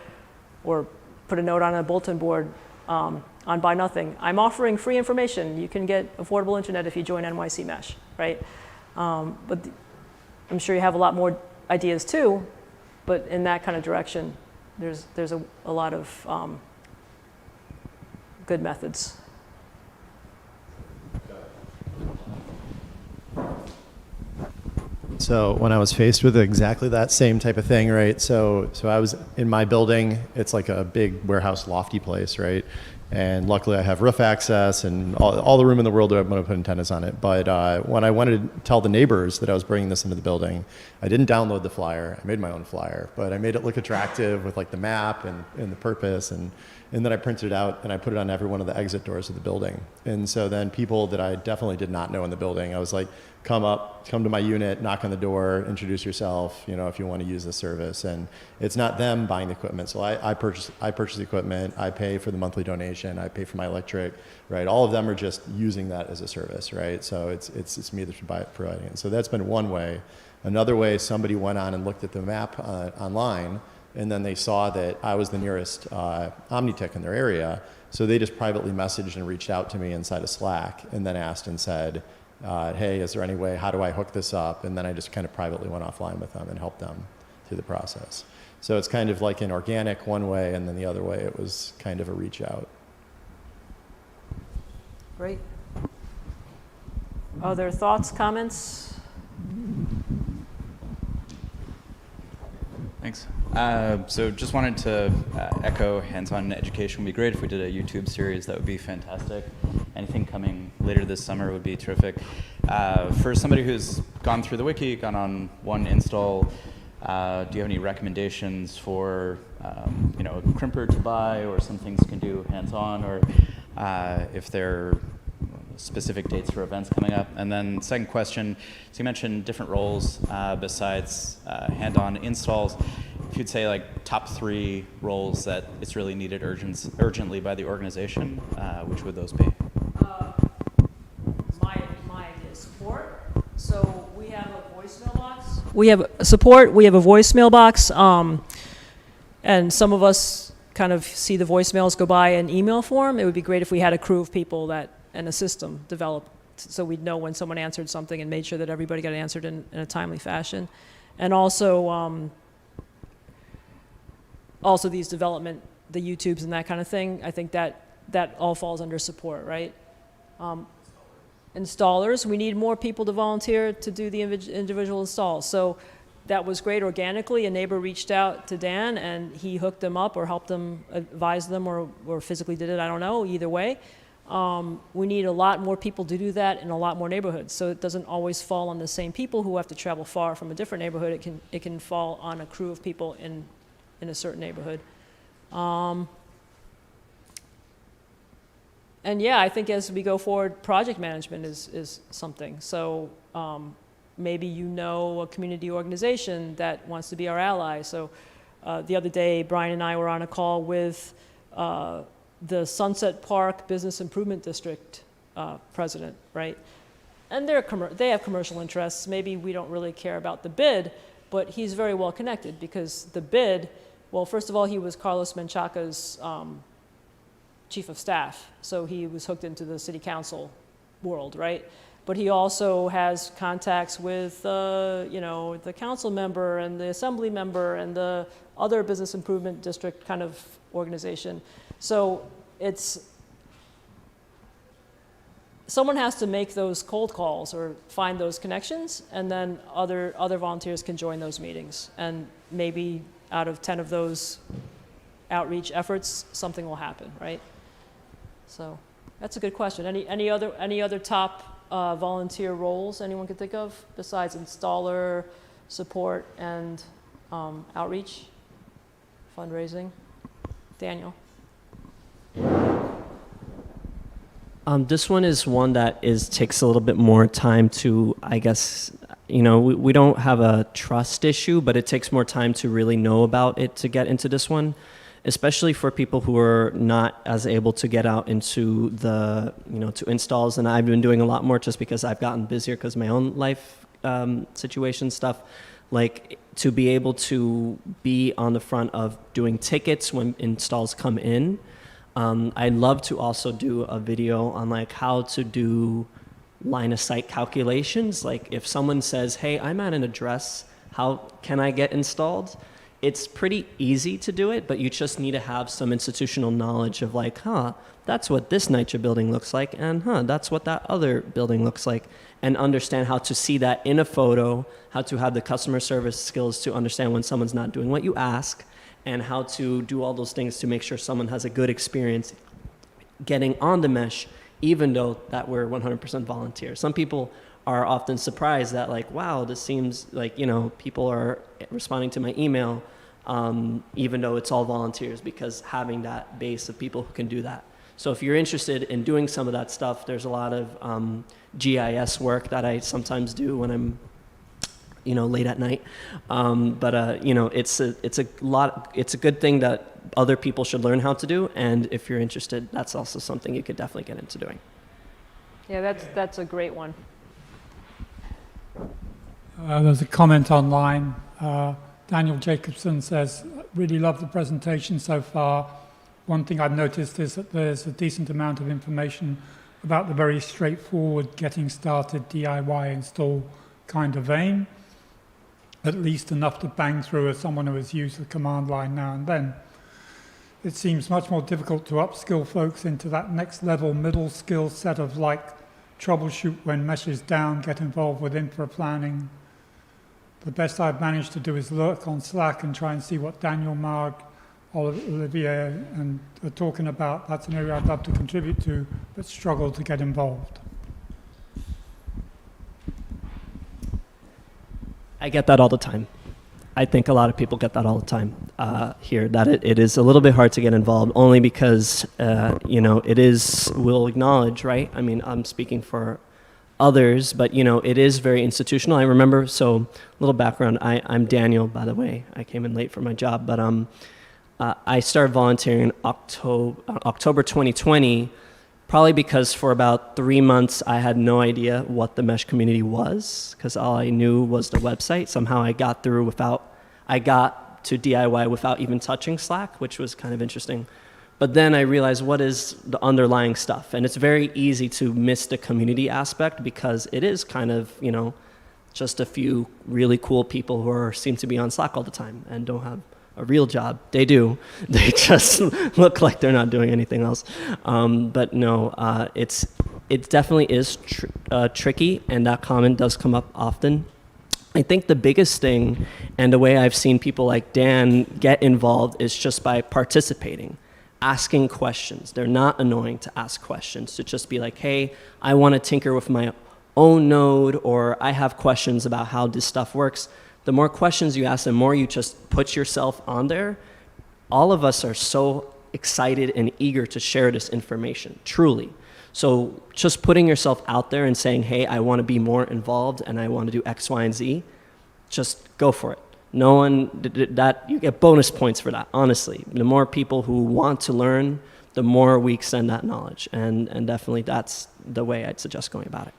or put a note on a bulletin board on Buy Nothing. I'm offering free information. You can get affordable internet if you join NYC Mesh, right? But I'm sure you have a lot more ideas too, but in that kind of direction, there's a lot of good methods. So when I was faced with exactly that same type of thing, right? So I was in my building. It's like a big warehouse lofty place, right? And luckily I have roof access and all the room in the world that I'm going to put antennas on it. But when I wanted to tell the neighbors that I was bringing this into the building, I didn't download the flyer. I made my own flyer, but I made it look attractive with like the map and the purpose, and then I printed it out and I put it on every one of the exit doors of the building. And so then people that I definitely did not know in the building, I was like, come to my unit, knock on the door, introduce yourself, if you want to use the service. And it's not them buying the equipment. So I purchase the equipment, I pay for the monthly donation, I pay for my electric, right? All of them are just using that as a service, right? So it's me that's providing it. So that's been one way. Another way, somebody went on and looked at the map online, and then they saw that I was the nearest Omnitix in their area. So they just privately messaged and reached out to me inside of Slack, and then asked and said, hey, is there any way, how do I hook this up? And then I just kind of privately went offline with them and helped them through the process. So it's kind of like an organic one way, and then the other way it was kind of a reach out. Great. Other thoughts, comments? Thanks. So just wanted to echo hands-on education would be great. If we did a YouTube series, that would be fantastic. Anything coming later this summer would be terrific. For somebody who's gone through the wiki, gone on one install, do you have any recommendations for a crimper to buy, or some things you can do hands-on, or if there are specific dates for events coming up? And then second question, so you mentioned different roles besides hand-on installs. If you'd say like top 3 roles that it's really needed urgently by the organization, which would those be? My idea is support. So we have a voicemail box. We have support. We have a voicemail box, and some of us kind of see the voicemails go by in email form. It would be great if we had a crew of people and a system developed so we'd know when someone answered something and made sure that everybody got answered in a timely fashion. And also these development, the YouTubes and that kind of thing, I think that all falls under support, right? Installers, we need more people to volunteer to do the individual installs. So that was great organically. A neighbor reached out to Dan and he hooked them up or helped them, advised them, or physically did it, I don't know, either way. We need a lot more people to do that in a lot more neighborhoods, so it doesn't always fall on the same people who have to travel far from a different neighborhood. It can fall on a crew of people in a certain neighborhood. And yeah, I think as we go forward, project management is something. So maybe a community organization that wants to be our ally. So the other day, Brian and I were on a call with the Sunset Park Business Improvement District president, right? And they have commercial interests. Maybe we don't really care about the bid, but he's very well connected because the bid, well, first of all, he was Carlos Menchaca's chief of staff, so he was hooked into the city council world, right? But he also has contacts with, the council member and the assembly member and the other business improvement district kind of organization. So someone has to make those cold calls or find those connections, and then other volunteers can join those meetings. And maybe out of 10 of those outreach efforts, something will happen, right? So that's a good question. Any other top volunteer roles anyone can think of besides installer, support, and outreach, fundraising? Daniel. This one is one that takes a little bit more time to, I guess, we don't have a trust issue, but it takes more time to really know about it to get into this one, especially for people who are not as able to get out into the, to installs. And I've been doing a lot more just because I've gotten busier because my own life situation stuff, like to be able to be on the front of doing tickets when installs come in. I'd love to also do a video on like how to do line of sight calculations. Like if someone says, hey, I'm at an address, how can I get installed? It's pretty easy to do it, but you just need to have some institutional knowledge of like, that's what this NYCHA building looks like, and that's what that other building looks like, and understand how to see that in a photo, how to have the customer service skills to understand when someone's not doing what you ask, and how to do all those things to make sure someone has a good experience getting on the mesh, even though that we're 100% volunteer. Some people are often surprised that like, wow, this seems like, people are responding to my email, even though it's all volunteers, because having that base of people who can do that. So if you're interested in doing some of that stuff, there's a lot of GIS work that I sometimes do when I'm late at night. It's a good thing that other people should learn how to do. And if you're interested, that's also something you could definitely get into doing. Yeah, that's a great one. There's a comment online. Daniel Jacobson says, really love the presentation so far. One thing I've noticed is that there's a decent amount of information about the very straightforward getting started DIY install kind of vein, at least enough to bang through as someone who has used the command line now and then. It seems much more difficult to upskill folks into that next level middle skill set of like troubleshoot when mesh is down, get involved with infra planning. The best I've managed to do is lurk on Slack and try and see what Daniel, Marg, Olivier and are talking about. That's an area I'd love to contribute to, but struggle to get involved. I get that all the time. I think a lot of people get that all the time here, that it is a little bit hard to get involved, only because, it is, we'll acknowledge, right? I mean, I'm speaking for others, but, it is very institutional. I remember, so a little background, I'm Daniel, by the way. I came in late for my job, but I started volunteering in October 2020, probably because for about 3 months I had no idea what the mesh community was, because all I knew was the website. Somehow I got to DIY without even touching Slack, which was kind of interesting. But then I realized what is the underlying stuff, and it's very easy to miss the community aspect because it is kind of, just a few really cool people who seem to be on Slack all the time and don't have a real job. They do. They just look like they're not doing anything else. But no, it definitely is tricky, and that comment does come up often. I think the biggest thing, and the way I've seen people like Dan get involved, is just by participating, asking questions. They're not annoying to ask questions, to just be like, hey, I want to tinker with my own node, or I have questions about how this stuff works. The more questions you ask, the more you just put yourself on there. All of us are so excited and eager to share this information, truly. So just putting yourself out there and saying, hey, I want to be more involved and I want to do X, Y, and Z, just go for it. No one, you get bonus points for that, honestly. The more people who want to learn, the more we extend that knowledge. And definitely that's the way I'd suggest going about it.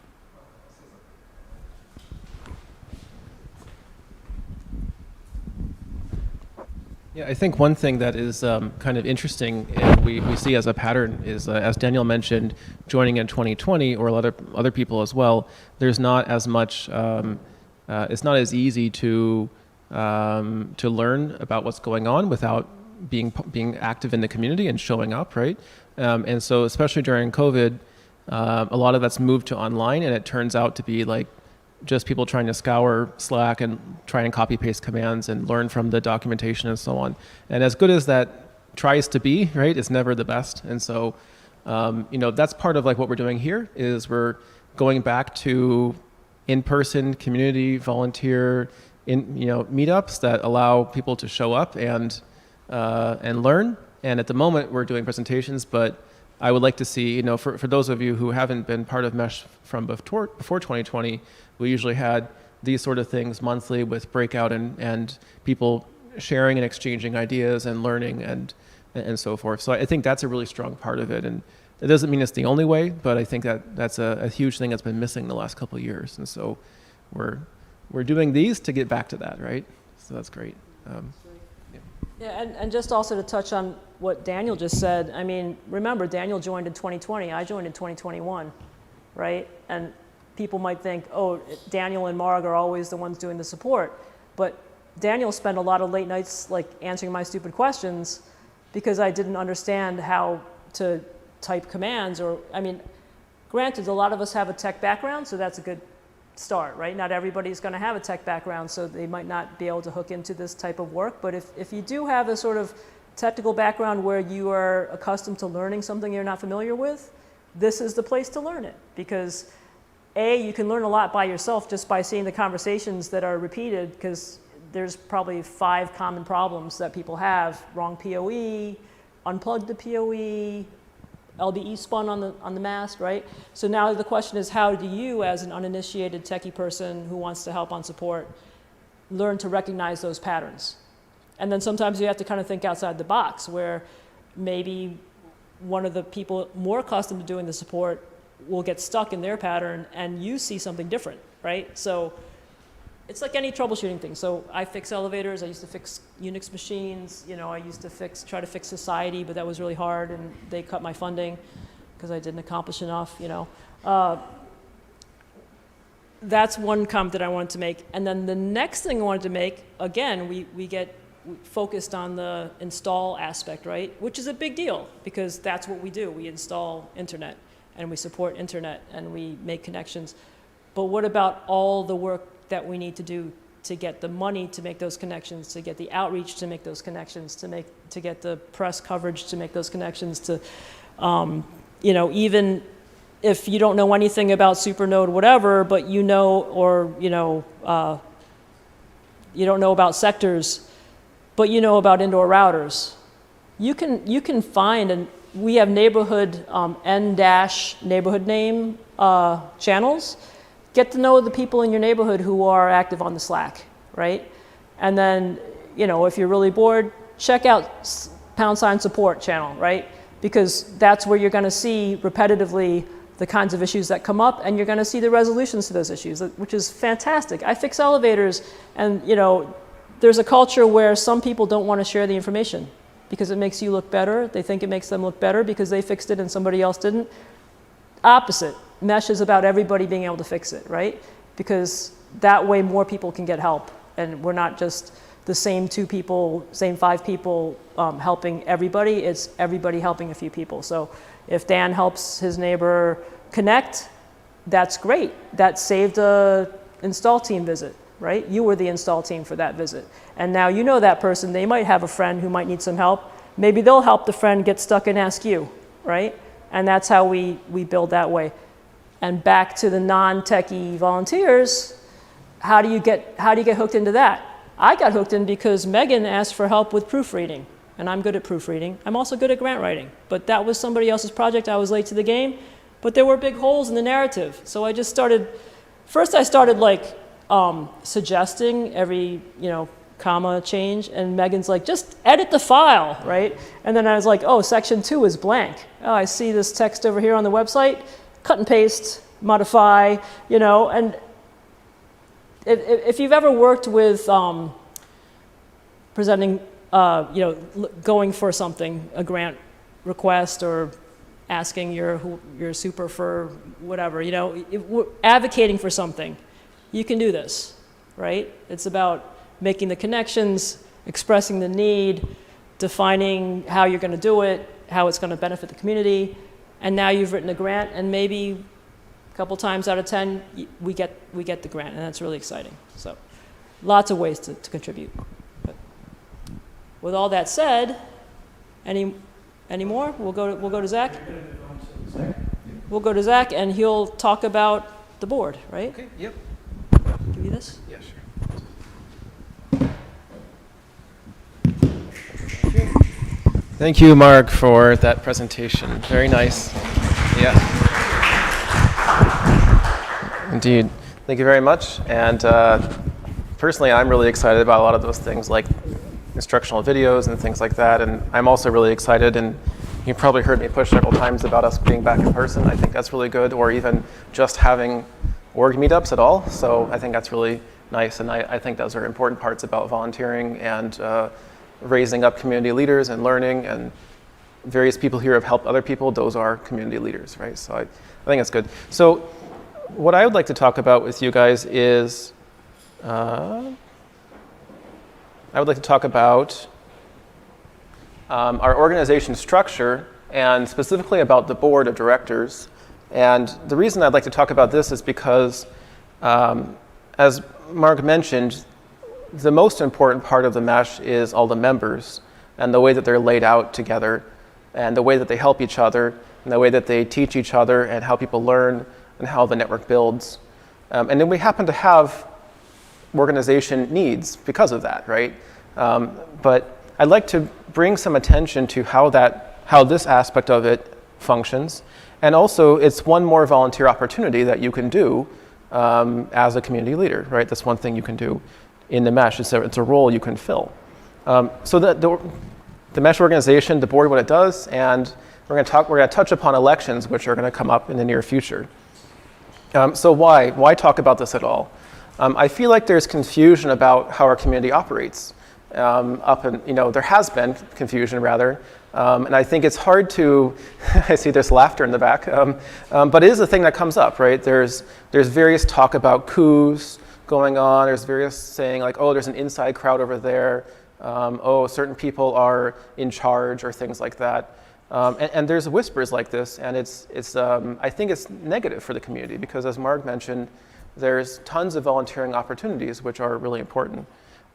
Yeah, I think one thing that is kind of interesting and we see as a pattern is, as Daniel mentioned, joining in 2020, or a lot of other people as well, there's not as much, it's not as easy to learn about what's going on without being active in the community and showing up, right? And so especially during COVID, a lot of that's moved to online, and it turns out to be like just people trying to scour Slack and try and copy paste commands and learn from the documentation and so on. And as good as that tries to be, right, it's never the best. And so, that's part of like what we're doing here is we're going back to in-person community volunteer meetups that allow people to show up and learn. And at the moment we're doing presentations, but I would like to see, for those of you who haven't been part of Mesh from before 2020, we usually had these sort of things monthly with breakout and people sharing and exchanging ideas and learning and so forth. So I think that's a really strong part of it. And it doesn't mean it's the only way, but I think that's a huge thing that's been missing the last couple of years. And so we're doing these to get back to that, right? So that's great. Yeah, and just also to touch on what Daniel just said, I mean, remember, Daniel joined in 2020, I joined in 2021, right? And people might think, oh, Daniel and Marg are always the ones doing the support. But Daniel spent a lot of late nights like answering my stupid questions because I didn't understand how to type commands, or, I mean, granted, a lot of us have a tech background, so that's a good start, right? Not everybody's going to have a tech background, so they might not be able to hook into this type of work. But if you do have a sort of technical background where you are accustomed to learning something you're not familiar with, this is the place to learn it. Because A, you can learn a lot by yourself just by seeing the conversations that are repeated, because there's probably 5 common problems that people have: wrong PoE, unplugged the PoE, LBE spun on the mast, right? So now the question is, how do you, as an uninitiated techie person who wants to help on support, learn to recognize those patterns? And then sometimes you have to kind of think outside the box, where maybe one of the people more accustomed to doing the support will get stuck in their pattern and you see something different, right? So it's like any troubleshooting thing. So I fix elevators, I used to fix Unix machines, I used to try to fix society, but that was really hard and they cut my funding. because I didn't accomplish enough, you know. That's one comment that I wanted to make. And then the next thing I wanted to make, again, we get focused on the install aspect, right? Which is a big deal because that's what we do. We install internet and we support internet and we make connections. But what about all the work that we need to do to get the money to make those connections, to get the outreach to make those connections, to get the press coverage to make those connections, to, you know, even if you don't know anything about Supernode, whatever, but you know, or, you know, you don't know about sectors, but you know about indoor routers, you can find, and we have neighborhood, n-neighborhood name channels. Get to know the people in your neighborhood who are active on the Slack, right? And then, you know, if you're really bored, check out # support channel, right? Because that's where you're gonna see repetitively the kinds of issues that come up, and you're going to see the resolutions to those issues, which is fantastic. I fix elevators, and you know, there's a culture where some people don't want to share the information because it makes you look better. They think it makes them look better because they fixed it and somebody else didn't. Opposite. Mesh is about everybody being able to fix it, right? Because that way more people can get help, and we're not just the same 2 people, same 5 people helping everybody. It's everybody helping a few people. So if Dan helps his neighbor connect, that's great. That saved a install team visit, right? You were the install team for that visit. And now you know that person. They might have a friend who might need some help. Maybe they'll help the friend get stuck and ask you, right? And that's how we build that way. And back to the non-techie volunteers, how do you get hooked into that? I got hooked in because Megan asked for help with proofreading. And I'm good at proofreading. I'm also good at grant writing. But that was somebody else's project. I was late to the game. But there were big holes in the narrative. So I just started, first I started like suggesting every, you know, comma change. And Megan's like, just edit the file, right? And then I was like, oh, section 2 is blank. Oh, I see this text over here on the website. Cut and paste, modify, you know. And if you've ever worked with presenting, you know, going for something, a grant request, or asking your super for whatever, you know, advocating for something, you can do this, right? It's about making the connections, expressing the need, defining how you're going to do it, how it's going to benefit the community, and now you've written a grant, and maybe a couple times out of 10, we get the grant, and that's really exciting. So, lots of ways to contribute. But with all that said, any more? We'll go to Zach. We'll go to Zach, and he'll talk about the board, right? Okay. Yep. Give you this. Yeah, sure. Thank you, Marg, for that presentation. Very nice. Yeah. Indeed. Thank you very much. And personally, I'm really excited about a lot of those things, like instructional videos and things like that. And I'm also really excited, and you probably heard me push several times about us being back in person. I think that's really good, or even just having org meetups at all. So I think that's really nice. And I think those are important parts about volunteering and raising up community leaders and learning, and various people here have helped other people. Those are community leaders, right? So I think that's good. So what I would like to talk about with you guys is, I would like to talk about our organization structure, and specifically about the board of directors. And the reason I'd like to talk about this is because, as Marg mentioned, the most important part of the mesh is all the members and the way that they're laid out together, and the way that they help each other, and the way that they teach each other, and how people learn, and how the network builds. And then we happen to have organization needs because of that, right? But I'd like to bring some attention to how this aspect of it functions. And also, it's one more volunteer opportunity that you can do as a community leader, right? That's one thing you can do in the mesh. It's a role you can fill. So the mesh organization, the board, what it does, and we're going to touch upon elections, which are going to come up in the near future. So why talk about this at all? I feel like there's confusion about how our community operates. up and, there has been confusion rather. And I think it's hard to, I see there's laughter in the back, but it is a thing that comes up, right? There's various talk about coups going on. There's various saying like, oh, there's an inside crowd over there. Oh, certain people are in charge or things like that. And there's whispers like this, and I think it's negative for the community because, as Marg mentioned, there's tons of volunteering opportunities which are really important.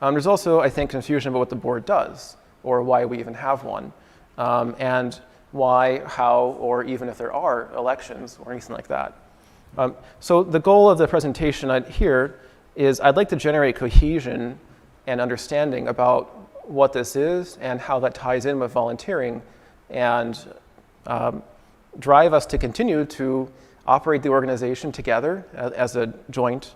There's also, I think, confusion about what the board does or why we even have one, and why, how, or even if there are elections or anything like that. So the goal of the presentation here is I'd like to generate cohesion and understanding about what this is and how that ties in with volunteering, and drive us to continue to operate the organization together as a joint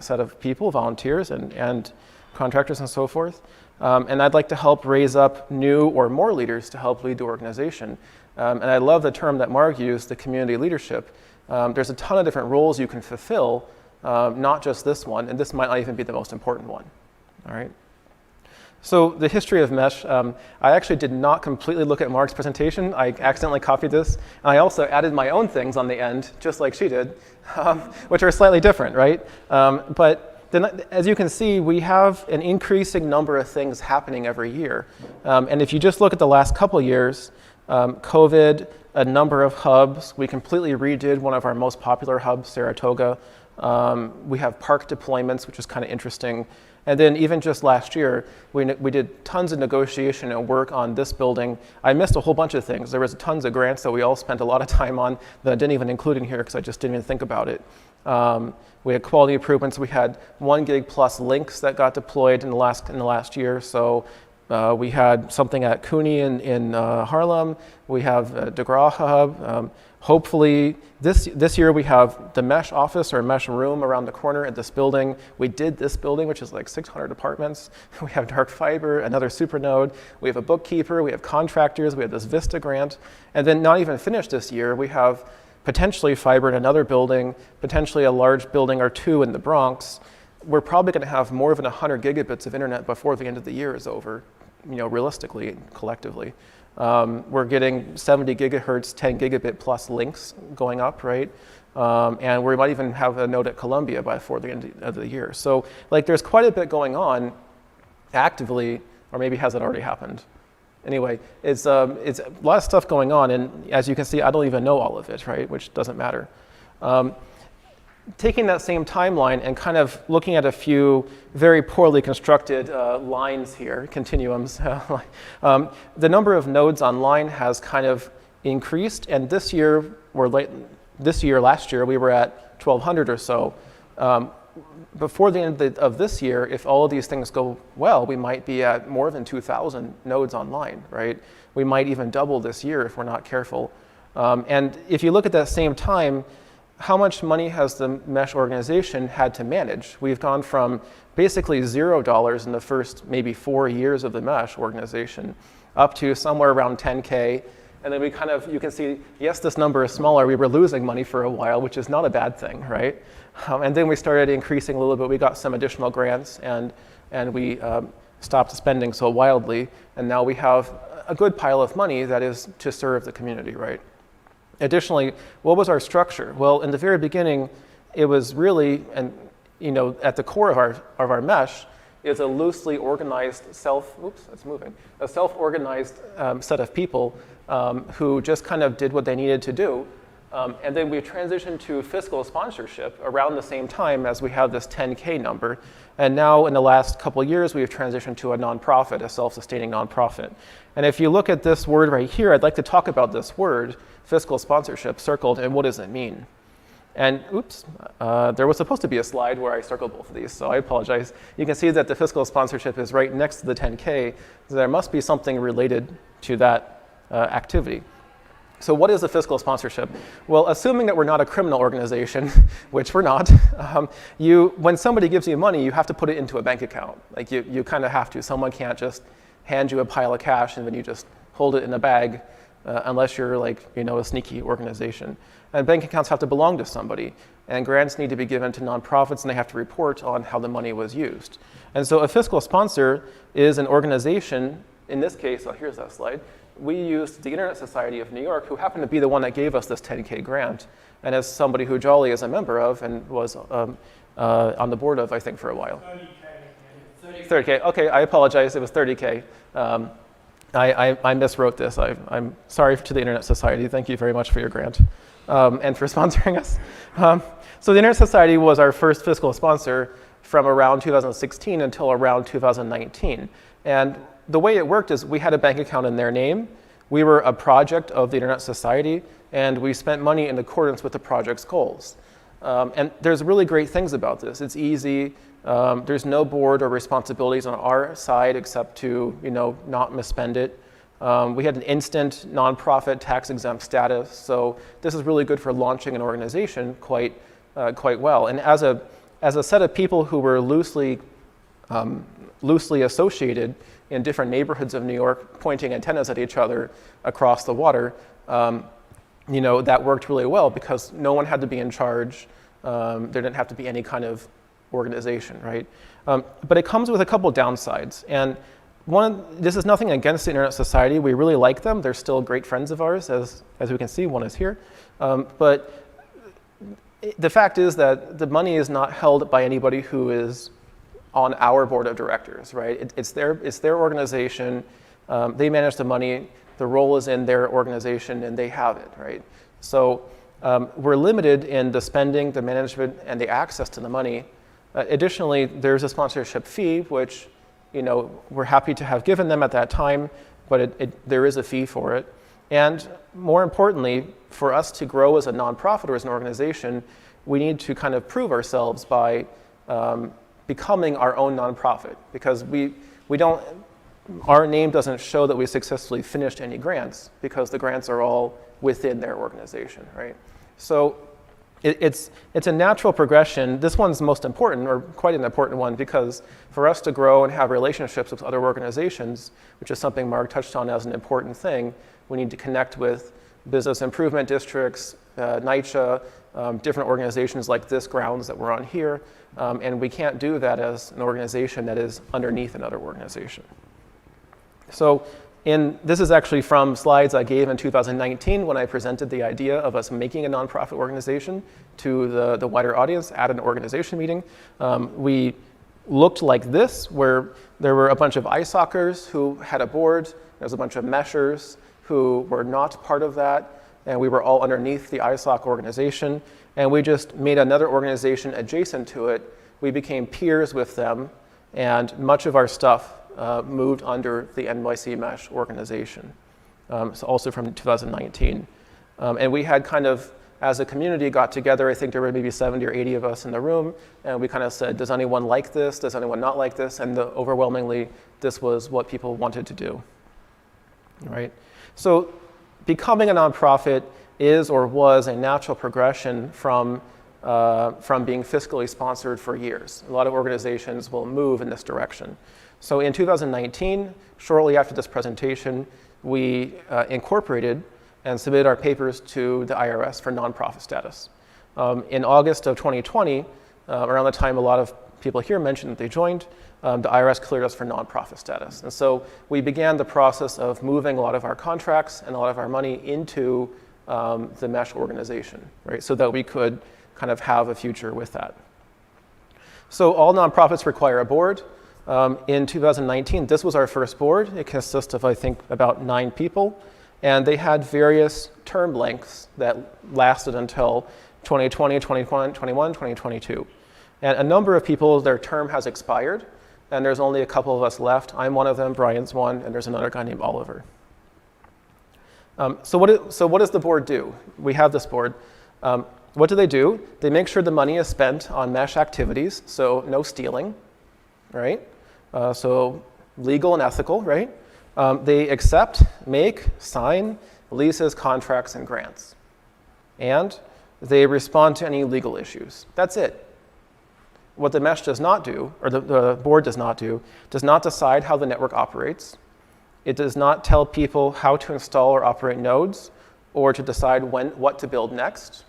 set of people, volunteers and contractors and so forth. And I'd like to help raise up new or more leaders to help lead the organization. And I love the term that Marg used, the community leadership. There's a ton of different roles you can fulfill, not just this one, and this might not even be the most important one. All right. So the history of Mesh, I actually did not completely look at Marg's presentation. I accidentally copied this. And I also added my own things on the end, just like she did, which are slightly different, right? But then, as you can see, we have an increasing number of things happening every year. And if you just look at the last couple years, COVID, a number of hubs. We completely redid one of our most popular hubs, Saratoga. We have park deployments, which is kind of interesting. And then even just last year, we did tons of negotiation and work on this building. I missed a whole bunch of things. There was tons of grants that we all spent a lot of time on that I didn't even include in here because I just didn't even think about it. We had quality improvements. We had 1 gig plus links that got deployed in the last year. So we had something at Cooney in Harlem. We have DeGraw Hub. Hopefully, this year we have the Mesh office or Mesh room around the corner at this building. We did this building, which is like 600 apartments. We have dark fiber, another supernode. We have a bookkeeper. We have contractors. We have this Vista grant. And then not even finished this year, we have potentially fiber in another building, potentially a large building or two in the Bronx. We're probably going to have more than 100 gigabits of internet before the end of the year is over, realistically, collectively. We're getting 70 gigahertz, 10 gigabit plus links going up, right? And we might even have a node at Columbia before the end of the year. So there's quite a bit going on actively, or maybe has it already happened? Anyway, it's a lot of stuff going on, and as you can see, I don't even know all of it, right? Which doesn't matter. Taking that same timeline and kind of looking at a few very poorly constructed lines here, continuums, the number of nodes online has kind of increased, and last year, we were at 1,200 or so. Before the end of this year, if all of these things go well, we might be at more than 2,000 nodes online, right? We might even double this year if we're not careful. And if you look at that same time, how much money has the Mesh organization had to manage? We've gone from basically $0 in the first maybe 4 years of the Mesh organization up to somewhere around 10K. And then you can see, yes, this number is smaller. We were losing money for a while, which is not a bad thing, right? And then we started increasing a little bit. We got some additional grants, and we stopped spending so wildly. And now we have a good pile of money that is to serve the community, right? Additionally, what was our structure? Well, in the very beginning, it was really, at the core of our Mesh is a loosely organized a self-organized set of people who just kind of did what they needed to do. And then we transitioned to fiscal sponsorship around the same time as we have this 10K number. And now in the last couple of years, we've transitioned to a nonprofit, a self-sustaining nonprofit. And if you look at this word right here, I'd like to talk about this word, fiscal sponsorship, circled, and what does it mean? And there was supposed to be a slide where I circled both of these, so I apologize. You can see that the fiscal sponsorship is right next to the 10K, so there must be something related to that activity. So what is a fiscal sponsorship? Well, assuming that we're not a criminal organization, which we're not, when somebody gives you money, you have to put it into a bank account. You kind of have to. Someone can't just hand you a pile of cash and then you just hold it in a bag. unless you're like, a sneaky organization. And bank accounts have to belong to somebody. And grants need to be given to nonprofits, and they have to report on how the money was used. And so a fiscal sponsor is an organization, in this case, here's that slide, we used the Internet Society of New York, who happened to be the one that gave us this 10K grant. And as somebody who Jolly is a member of and was on the board of, I think, for a while. 30K. Okay, I apologize. It was 30K. I miswrote this. I'm sorry to the Internet Society. Thank you very much for your grant and for sponsoring us. So the Internet Society was our first fiscal sponsor from around 2016 until around 2019. And the way it worked is we had a bank account in their name. We were a project of the Internet Society, and we spent money in accordance with the project's goals. And there's really great things about this. It's easy. There's no board or responsibilities on our side except to, not misspend it. We had an instant nonprofit tax-exempt status, so this is really good for launching an organization quite well. And as a set of people who were loosely associated in different neighborhoods of New York, pointing antennas at each other across the water, that worked really well because no one had to be in charge. There didn't have to be any kind of organization, right? But it comes with a couple downsides. And this is nothing against the Internet Society. We really like them. They're still great friends of ours, as we can see. One is here. But the fact is that the money is not held by anybody who is on our board of directors, right? It's their organization. They manage the money. The role is in their organization, and they have it, right? So we're limited in the spending, the management, and the access to the money. Additionally, there's a sponsorship fee, which we're happy to have given them at that time, but there is a fee for it. And more importantly, for us to grow as a nonprofit or as an organization, we need to kind of prove ourselves by becoming our own nonprofit, because our name doesn't show that we successfully finished any grants because the grants are all within their organization, right? So it's a natural progression. This one's most important, or quite an important one, because for us to grow and have relationships with other organizations, which is something Marg touched on as an important thing, we need to connect with business improvement districts, NYCHA, different organizations like this grounds that we're on here, and we can't do that as an organization that is underneath another organization. So this is actually from slides I gave in 2019 when I presented the idea of us making a nonprofit organization to the wider audience at an organization meeting. We looked like this, where there were a bunch of ice hockers who had a board. There's a bunch of meshers who were not part of that, and we were all underneath the ISOC organization, and we just made another organization adjacent to it. We became peers with them, and much of our stuff moved under the NYC Mesh organization, so also from 2019. And we had kind of, as a community, got together. I think there were maybe 70 or 80 of us in the room, and we kind of said, does anyone like this? Does anyone not like this? And overwhelmingly, this was what people wanted to do, right? So becoming a nonprofit is or was a natural progression from being fiscally sponsored for years. A lot of organizations will move in this direction. So in 2019, shortly after this presentation, we incorporated and submitted our papers to the IRS for nonprofit status. In August of 2020, around the time a lot of people here mentioned that they joined, the IRS cleared us for nonprofit status. And so we began the process of moving a lot of our contracts and a lot of our money into the Mesh organization, right? So that we could kind of have a future with that. So all nonprofits require a board. In 2019, this was our first board. It consists of, I think, about 9 people. And they had various term lengths that lasted until 2020, 2021, 2022. And a number of people, their term has expired, and there's only a couple of us left. I'm one of them, Brian's one, and there's another guy named Oliver. So what does the board do? We have this board. What do? They make sure the money is spent on Mesh activities, so no stealing, right? So legal and ethical, right? They accept, make, sign leases, contracts, and grants. And they respond to any legal issues. That's it. What the Mesh does not do, or the board does not do, does not decide how the network operates. It does not tell people how to install or operate nodes or to decide what to build next.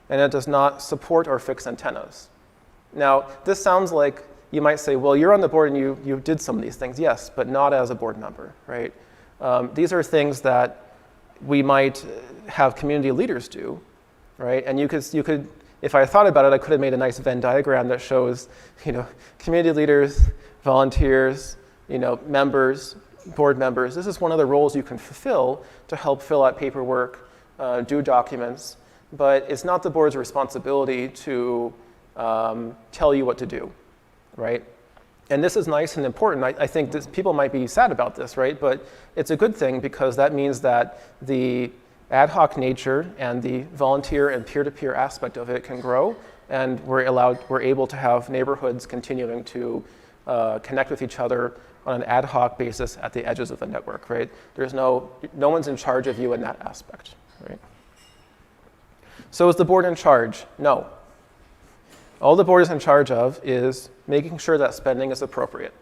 And it does not support or fix antennas. Now, this sounds like you might say, well, you're on the board and you did some of these things. Yes, but not as a board member, right? These are things that we might have community leaders do, right? And you could, if I thought about it, I could have made a nice Venn diagram that shows, community leaders, volunteers, members, board members. This is one of the roles you can fulfill to help fill out paperwork, do documents, but it's not the board's responsibility to tell you what to do, right? And this is nice and important. I think people might be sad about this, right? But it's a good thing because that means that the ad hoc nature and the volunteer and peer-to-peer aspect of it can grow, and we're able to have neighborhoods continuing to connect with each other on an ad hoc basis at the edges of the network, right? There's no one's in charge of you in that aspect, right? So is the board in charge? No. All the board is in charge of is making sure that spending is appropriate,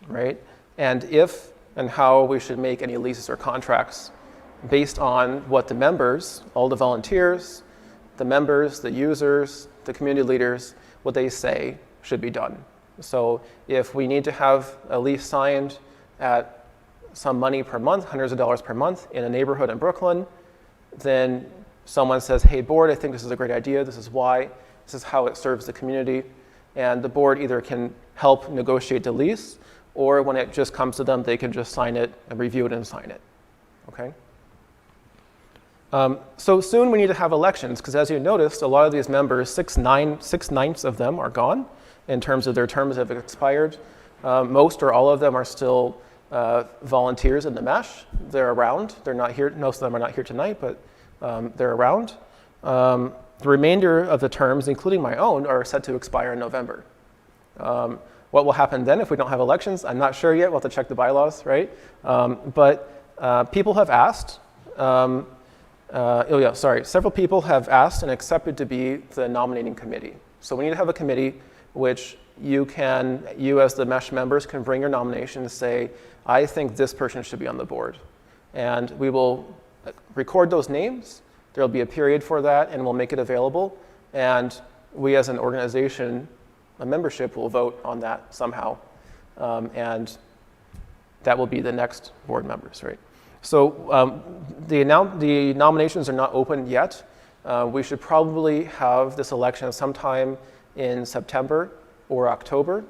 right? And if and how we should make any leases or contracts based on what the members, all the volunteers, the members, the users, the community leaders, what they say should be done. So if we need to have a lease signed at some money per month, hundreds of dollars per month in a neighborhood in Brooklyn, then someone says, hey board, I think this is a great idea, this is why, this is how it serves the community, and the board either can help negotiate the lease, or when it just comes to them, they can just sign it and review it and sign it, okay? So soon we need to have elections, because as you noticed, a lot of these members, 6/9 of them are gone in terms of their terms have expired. Most or all of them are still volunteers in the mesh. They're around, they're not here, most of them are not here tonight, but they're around. The remainder of the terms, including my own, are set to expire in November. What will happen then if we don't have elections? I'm not sure yet. We'll have to check the bylaws, right? But people have asked. Several people have asked and accepted to be the nominating committee. So we need to have a committee which you as the mesh members can bring your nomination and say, I think this person should be on the board. And we will record those names. There'll be a period for that, and we'll make it available. And we as an organization, a membership, will vote on that somehow. And that will be the next board members, right? So the nominations are not open yet. We should probably have this election sometime in September or October.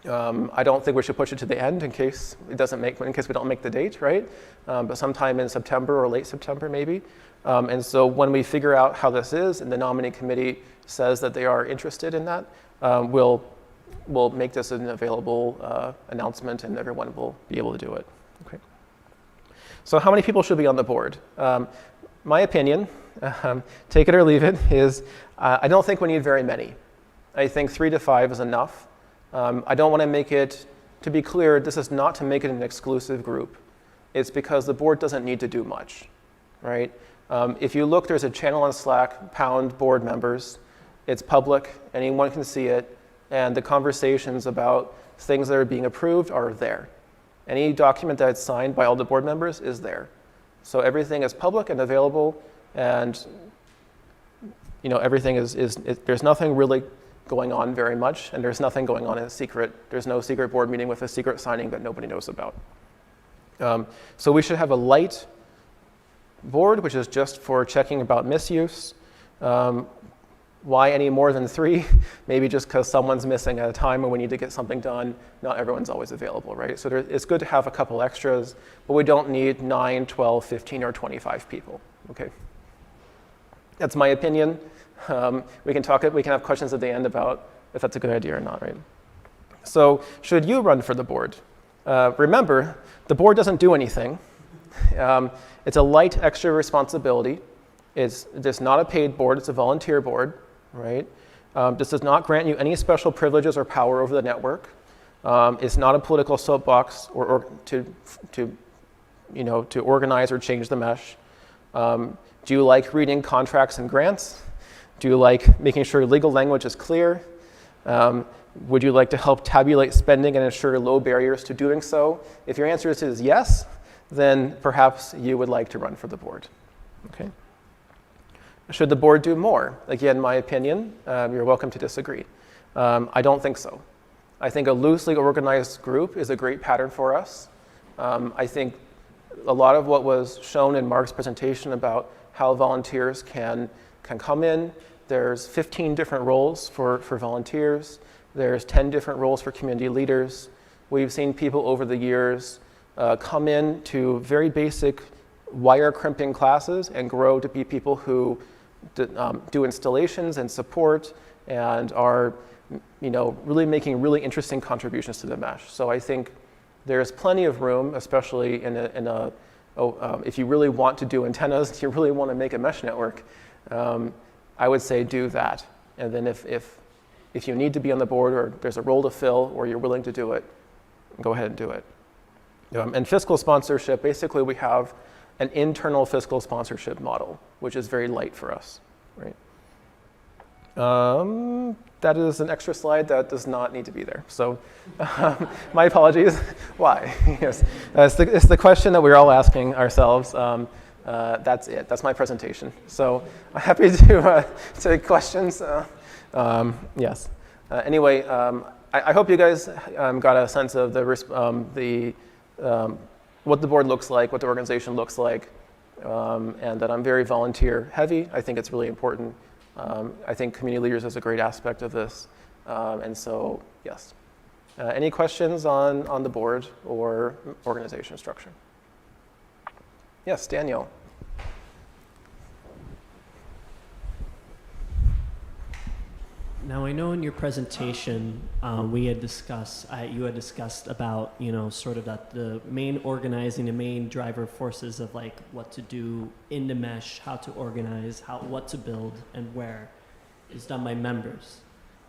I don't think we should push it to the end in case we don't make the date, right? But sometime in September or late September maybe. And so when we figure out how this is and the nominating committee says that they are interested in that, we'll make this an available announcement and everyone will be able to do it. Okay. So how many people should be on the board? My opinion, take it or leave it, is I don't think we need very many. I think 3 to 5 is enough. I don't want to make it, to be clear, this is not to make it an exclusive group. It's because the board doesn't need to do much, right? If you look, there's a channel on Slack, #board members. It's public, anyone can see it, and the conversations about things that are being approved are there. Any document that's signed by all the board members is there. So everything is public and available, and everything there's nothing really going on very much, and there's nothing going on in secret. There's no secret board meeting with a secret signing that nobody knows about. So we should have a light board, which is just for checking about misuse. Why any more than 3? Maybe just because someone's missing at a time when we need to get something done. Not everyone's always available, right? So it's good to have a couple extras, but we don't need 9, 12, 15, or 25 people, okay? That's my opinion. We can have questions at the end about if that's a good idea or not, right? So should you run for the board? Remember, the board doesn't do anything. It's a light extra responsibility. It's not a paid board, it's a volunteer board, right? This does not grant you any special privileges or power over the network. It's not a political soapbox or to organize or change the mesh. Do you like reading contracts and grants? Do you like making sure legal language is clear? Would you like to help tabulate spending and ensure low barriers to doing so? If your answer is yes, then perhaps you would like to run for the board. Okay. Should the board do more? Again, my opinion, you're welcome to disagree. I don't think so. I think a loosely organized group is a great pattern for us. I think a lot of what was shown in Marg's presentation about how volunteers can come in, there's 15 different roles for volunteers. There's 10 different roles for community leaders. We've seen people over the years come in to very basic wire crimping classes and grow to be people who do installations and support and are really making really interesting contributions to the mesh. So I think there's plenty of room, especially if you really want to do antennas, you really want to make a mesh network, I would say do that. And then if you need to be on the board or there's a role to fill or you're willing to do it, go ahead and do it. And fiscal sponsorship, basically we have an internal fiscal sponsorship model, which is very light for us, right? That is an extra slide that does not need to be there. So my apologies. Why? Yes, it's the question that we're all asking ourselves. That's it. That's my presentation. So I'm happy to take questions. Yes. Anyway, I hope you guys got a sense of what the board looks like, what the organization looks like, and that I'm very volunteer heavy. I think it's really important. I think community leaders is a great aspect of this. And so, yes. Any questions on the board or organization structure? Yes, Daniel. Now, I know in your presentation, you had discussed about, sort of that the main organizing, the main driver forces of like what to do in the mesh, how to organize, what to build and where is done by members.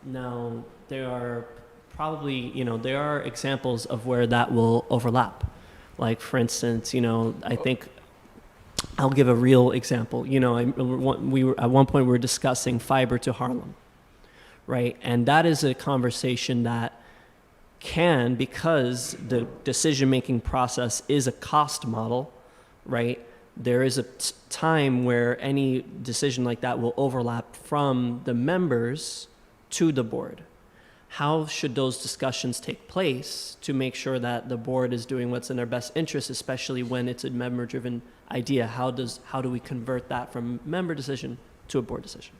Now, there are probably, there are examples of where that will overlap. Like, for instance, I think I'll give a real example. At one point we were discussing fiber to Harlem. Right, and that is a conversation that can, because the decision-making process is a cost model, right? There is a time where any decision like that will overlap from the members to the board. How should those discussions take place to make sure that the board is doing what's in their best interest, especially when it's a member-driven idea? How do we convert that from member decision to a board decision?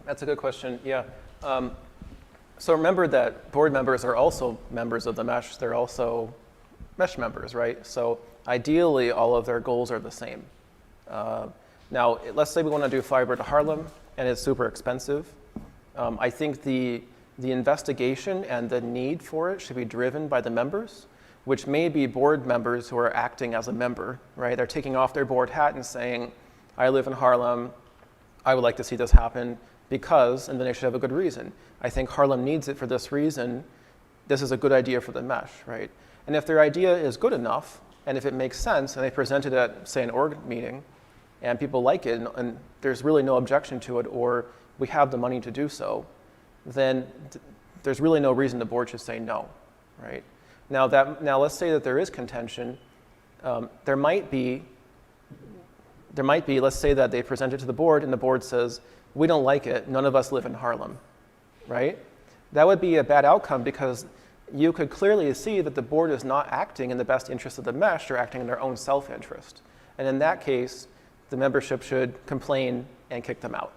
That's a good question, yeah. So remember that board members are also members of the mesh. They're also mesh members, right? So ideally, all of their goals are the same. Now, let's say we want to do fiber to Harlem, and it's super expensive. I think the investigation and the need for it should be driven by the members, which may be board members who are acting as a member, right? They're taking off their board hat and saying, I live in Harlem, I would like to see this happen, because, and then they should have a good reason. I think Harlem needs it for this reason. This is a good idea for the mesh, right? And if their idea is good enough, and if it makes sense, and they present it at, say, an org meeting, and people like it, and there's really no objection to it, or we have the money to do so, then there's really no reason the board should say no, right? Now let's say that there is contention. There might be, let's say that they present it to the board, and the board says, we don't like it, none of us live in Harlem, right? That would be a bad outcome because you could clearly see that the board is not acting in the best interest of the mesh, they're acting in their own self-interest. And in that case, the membership should complain and kick them out,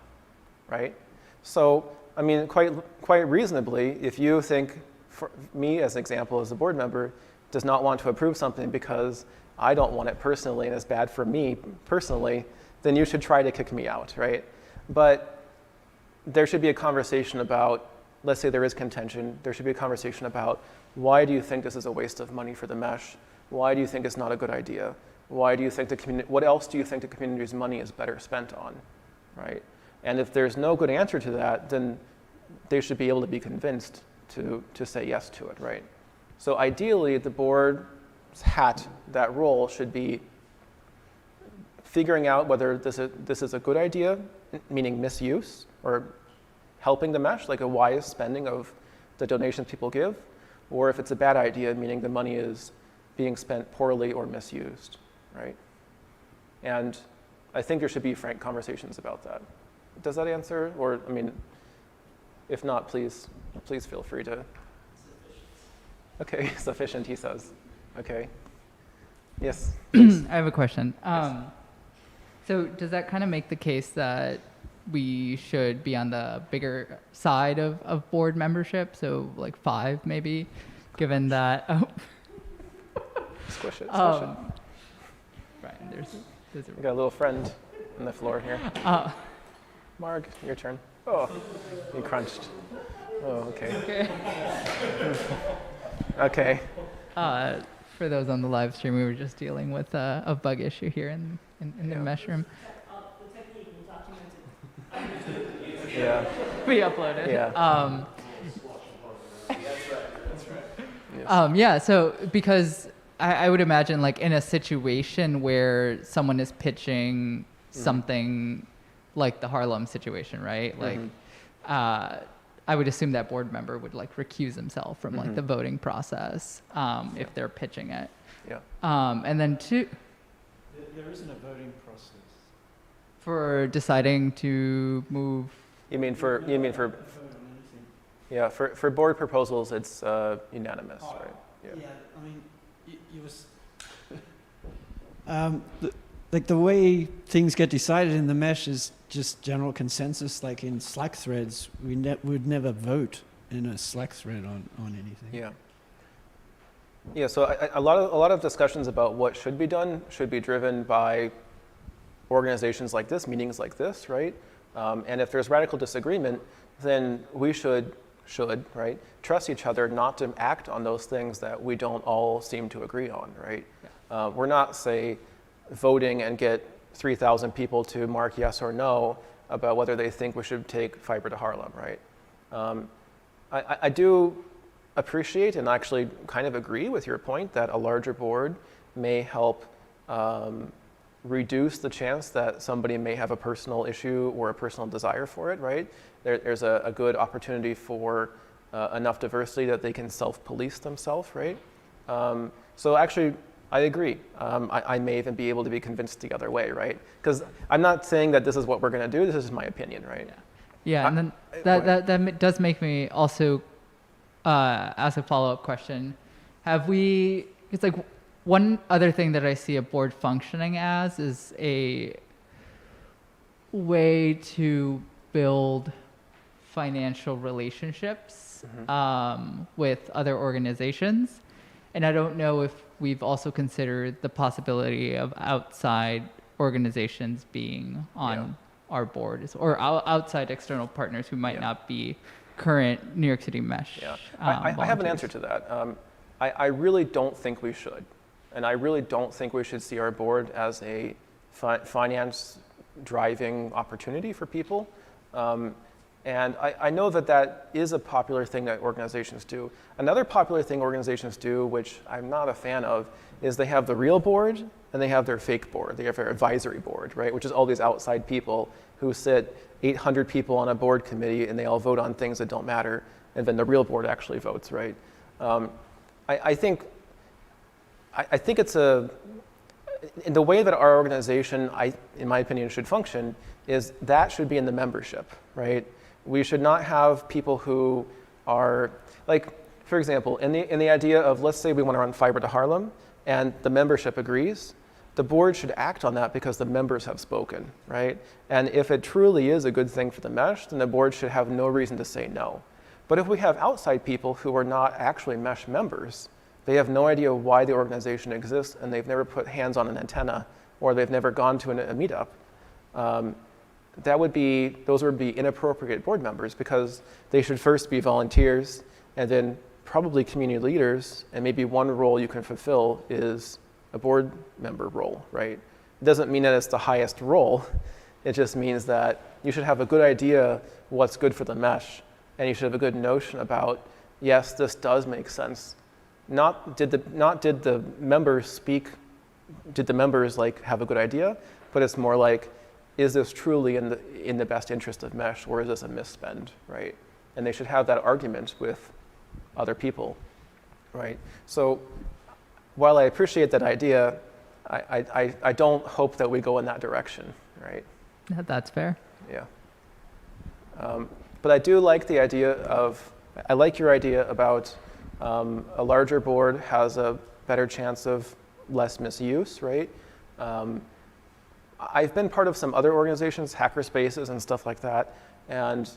right? So, I mean, quite reasonably, if you think, for me as an example, as a board member, does not want to approve something because I don't want it personally and it's bad for me personally, then you should try to kick me out, right? But there should be a conversation about, let's say there is contention, there should be a conversation about why do you think this is a waste of money for the mesh? Why do you think it's not a good idea? Why do you think what else do you think the community's money is better spent on, right? And if there's no good answer to that, then they should be able to be convinced to say yes to it, right? So ideally, the board's hat, that role should be figuring out whether this is a good idea, meaning misuse, or helping the mesh, like a wise spending of the donations people give, or if it's a bad idea, meaning the money is being spent poorly or misused, right? And I think there should be frank conversations about that. Does that answer? Or, I mean, if not, please feel free to. Okay, sufficient, he says. Okay. Yes. I have a question. Yes. So does that kind of make the case that we should be on the bigger side of board membership? So like 5 maybe, given that. Oh. Squish it. Right. There's a We got a little friend on the floor here. Marg, your turn. Oh, you crunched. Oh, okay. Okay. For those on the live stream, we were just dealing with a bug issue here in the mesh room. Yeah. We uploaded. Yeah. Yeah, so because I would imagine like in a situation where someone is pitching something like the Harlem situation, right? Like, I would assume that board member would like recuse himself from like the voting process if they're pitching it. Yeah. And then There isn't a voting process. for deciding to move. You mean for yeah, for board proposals, it's unanimous, right? Yeah, I mean, you was like the way things get decided in the mesh is just general consensus. Like in Slack threads, we'd never vote in a Slack thread on anything. Yeah. Yeah. So a lot of discussions about what should be done should be driven by organizations like this, meetings like this, right? And if there's radical disagreement, then we should right, trust each other not to act on those things that we don't all seem to agree on, right? Yeah. We're not, say, voting and get 3,000 people to mark yes or no about whether they think we should take fiber to Harlem, right? I do appreciate and actually kind of agree with your point that a larger board may help reduce the chance that somebody may have a personal issue or a personal desire for it, right? There's a good opportunity for enough diversity that they can self-police themselves, right? So actually, I agree. I may even be able to be convinced the other way, right? Because I'm not saying that this is what we're going to do. This is my opinion, right? Yeah, and then that does make me also ask a follow-up question. It's like one other thing that I see a board functioning as is a way to build financial relationships with other organizations. And I don't know if we've also considered the possibility of outside organizations being on our board or outside external partners who might not be current New York City Mesh. Yeah. I have an answer to that. I really don't think we should. And I really don't think we should see our board as a finance driving opportunity for people. And I know that is a popular thing that organizations do. Another popular thing organizations do, which I'm not a fan of, is they have the real board and they have their fake board. They have their advisory board, right? Which is all these outside people who sit 800 people on a board committee and they all vote on things that don't matter. And then the real board actually votes, right? I think it's in the way that our organization, in my opinion, should function is that should be in the membership, right? We should not have people who are, like, for example, in the idea of, let's say we want to run fiber to Harlem and the membership agrees, the board should act on that because the members have spoken, right? And if it truly is a good thing for the mesh, then the board should have no reason to say no. But if we have outside people who are not actually mesh members, they have no idea why the organization exists and they've never put hands on an antenna or they've never gone to a meetup, those would be inappropriate board members because they should first be volunteers and then probably community leaders, and maybe one role you can fulfill is a board member role, right? It doesn't mean that it's the highest role. It just means that you should have a good idea what's good for the mesh, and you should have a good notion about, yes, this does make sense. Not did the members speak, did the members like have a good idea, but it's more like, is this truly in the best interest of Mesh, or is this a misspend, right? And they should have that argument with other people, right? So while I appreciate that idea, I don't hope that we go in that direction, right? That's fair. Yeah. But I do like the idea of, I like your idea about a larger board has a better chance of less misuse, right? I've been part of some other organizations, hackerspaces and stuff like that. And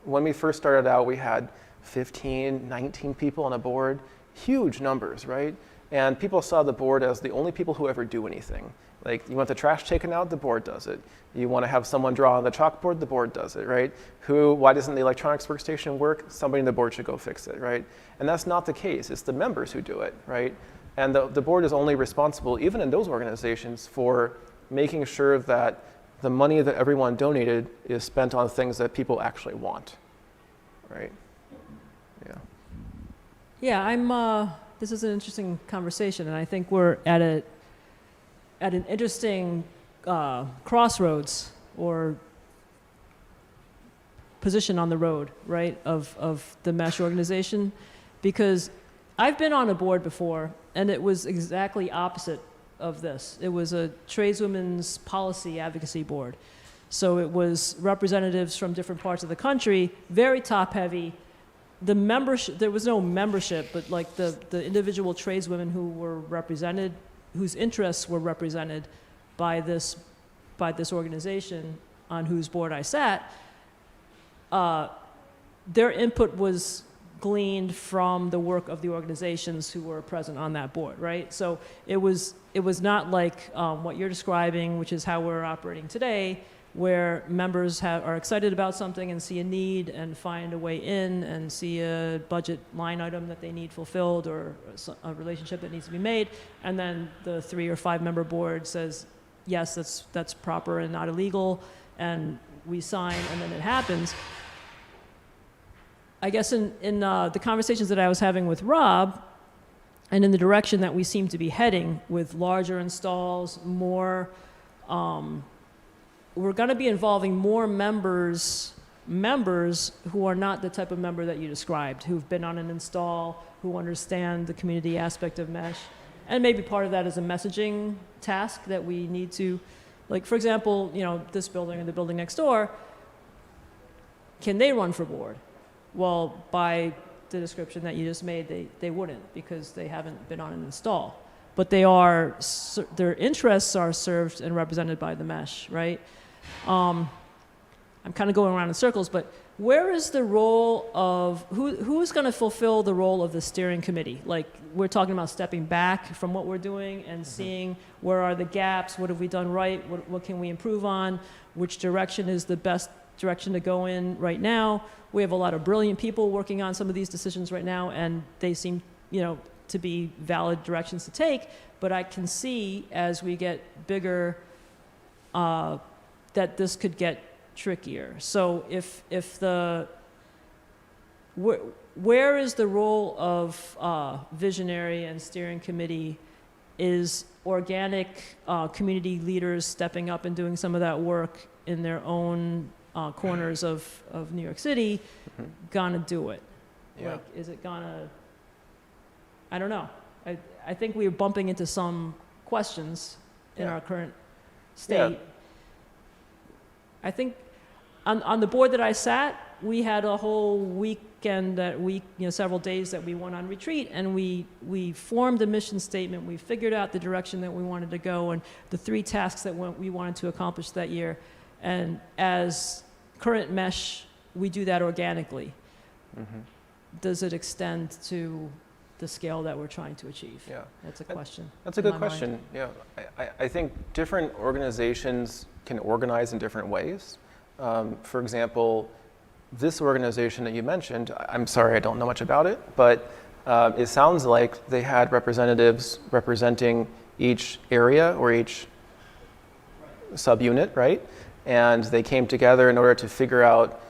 when we first started out, we had 15, 19 people on a board, huge numbers, right? And people saw the board as the only people who ever do anything. Like, you want the trash taken out, the board does it. You want to have someone draw on the chalkboard, the board does it, right? Why doesn't the electronics workstation work? Somebody on the board should go fix it, right? And that's not the case. It's the members who do it, right? And the board is only responsible, even in those organizations, for making sure that the money that everyone donated is spent on things that people actually want, right? Yeah. Yeah, this is an interesting conversation, and I think we're at an interesting crossroads or position on the road, right, of the Mesh organization, because I've been on a board before, and it was exactly opposite of this. It was a tradeswomen's policy advocacy board. So it was representatives from different parts of the country, very top-heavy. The membership, there was no membership, but like the individual tradeswomen who were represented, whose interests were represented by this organization on whose board I sat, their input was gleaned from the work of the organizations who were present on that board, right? So it was not like what you're describing, which is how we're operating today, where members are excited about something and see a need and find a way in and see a budget line item that they need fulfilled or a relationship that needs to be made, and then the 3 or 5 member board says, yes, that's proper and not illegal, and we sign, and then it happens. I guess in the conversations that I was having with Rob, and in the direction that we seem to be heading with larger installs, more, we're going to be involving more members who are not the type of member that you described, who've been on an install, who understand the community aspect of Mesh. And maybe part of that is a messaging task that we need to, like, for example, this building and the building next door, can they run for board? Well, by the description that you just made, they wouldn't, because they haven't been on an install. But their interests are served and represented by the Mesh, right? I'm kind of going around in circles, but where is the role of, who's going to fulfill the role of the steering committee? Like, we're talking about stepping back from what we're doing and seeing where are the gaps, what have we done right, what can we improve on, which direction is the best direction to go in right now. We have a lot of brilliant people working on some of these decisions right now, and they seem, to be valid directions to take, but I can see as we get bigger that this could get trickier. So where is the role of visionary and steering committee? Is organic community leaders stepping up and doing some of that work in their own corners of New York City gonna do it? Yeah. Like, is it gonna, I don't know. I think we're bumping into some questions in our current state. Yeah. I think on the board that I sat, we had a whole weekend, several days that we went on retreat, and we formed a mission statement. We figured out the direction that we wanted to go and the 3 tasks that we wanted to accomplish that year. And as current Mesh, we do that organically. Mm-hmm. Does it extend to the scale that we're trying to achieve? Yeah. That's a question. That's a good question. Yeah, I think different organizations can organize in different ways. For example, this organization that you mentioned, I'm sorry, I don't know much about it, but it sounds like they had representatives representing each area or each subunit, right? And they came together in order to figure out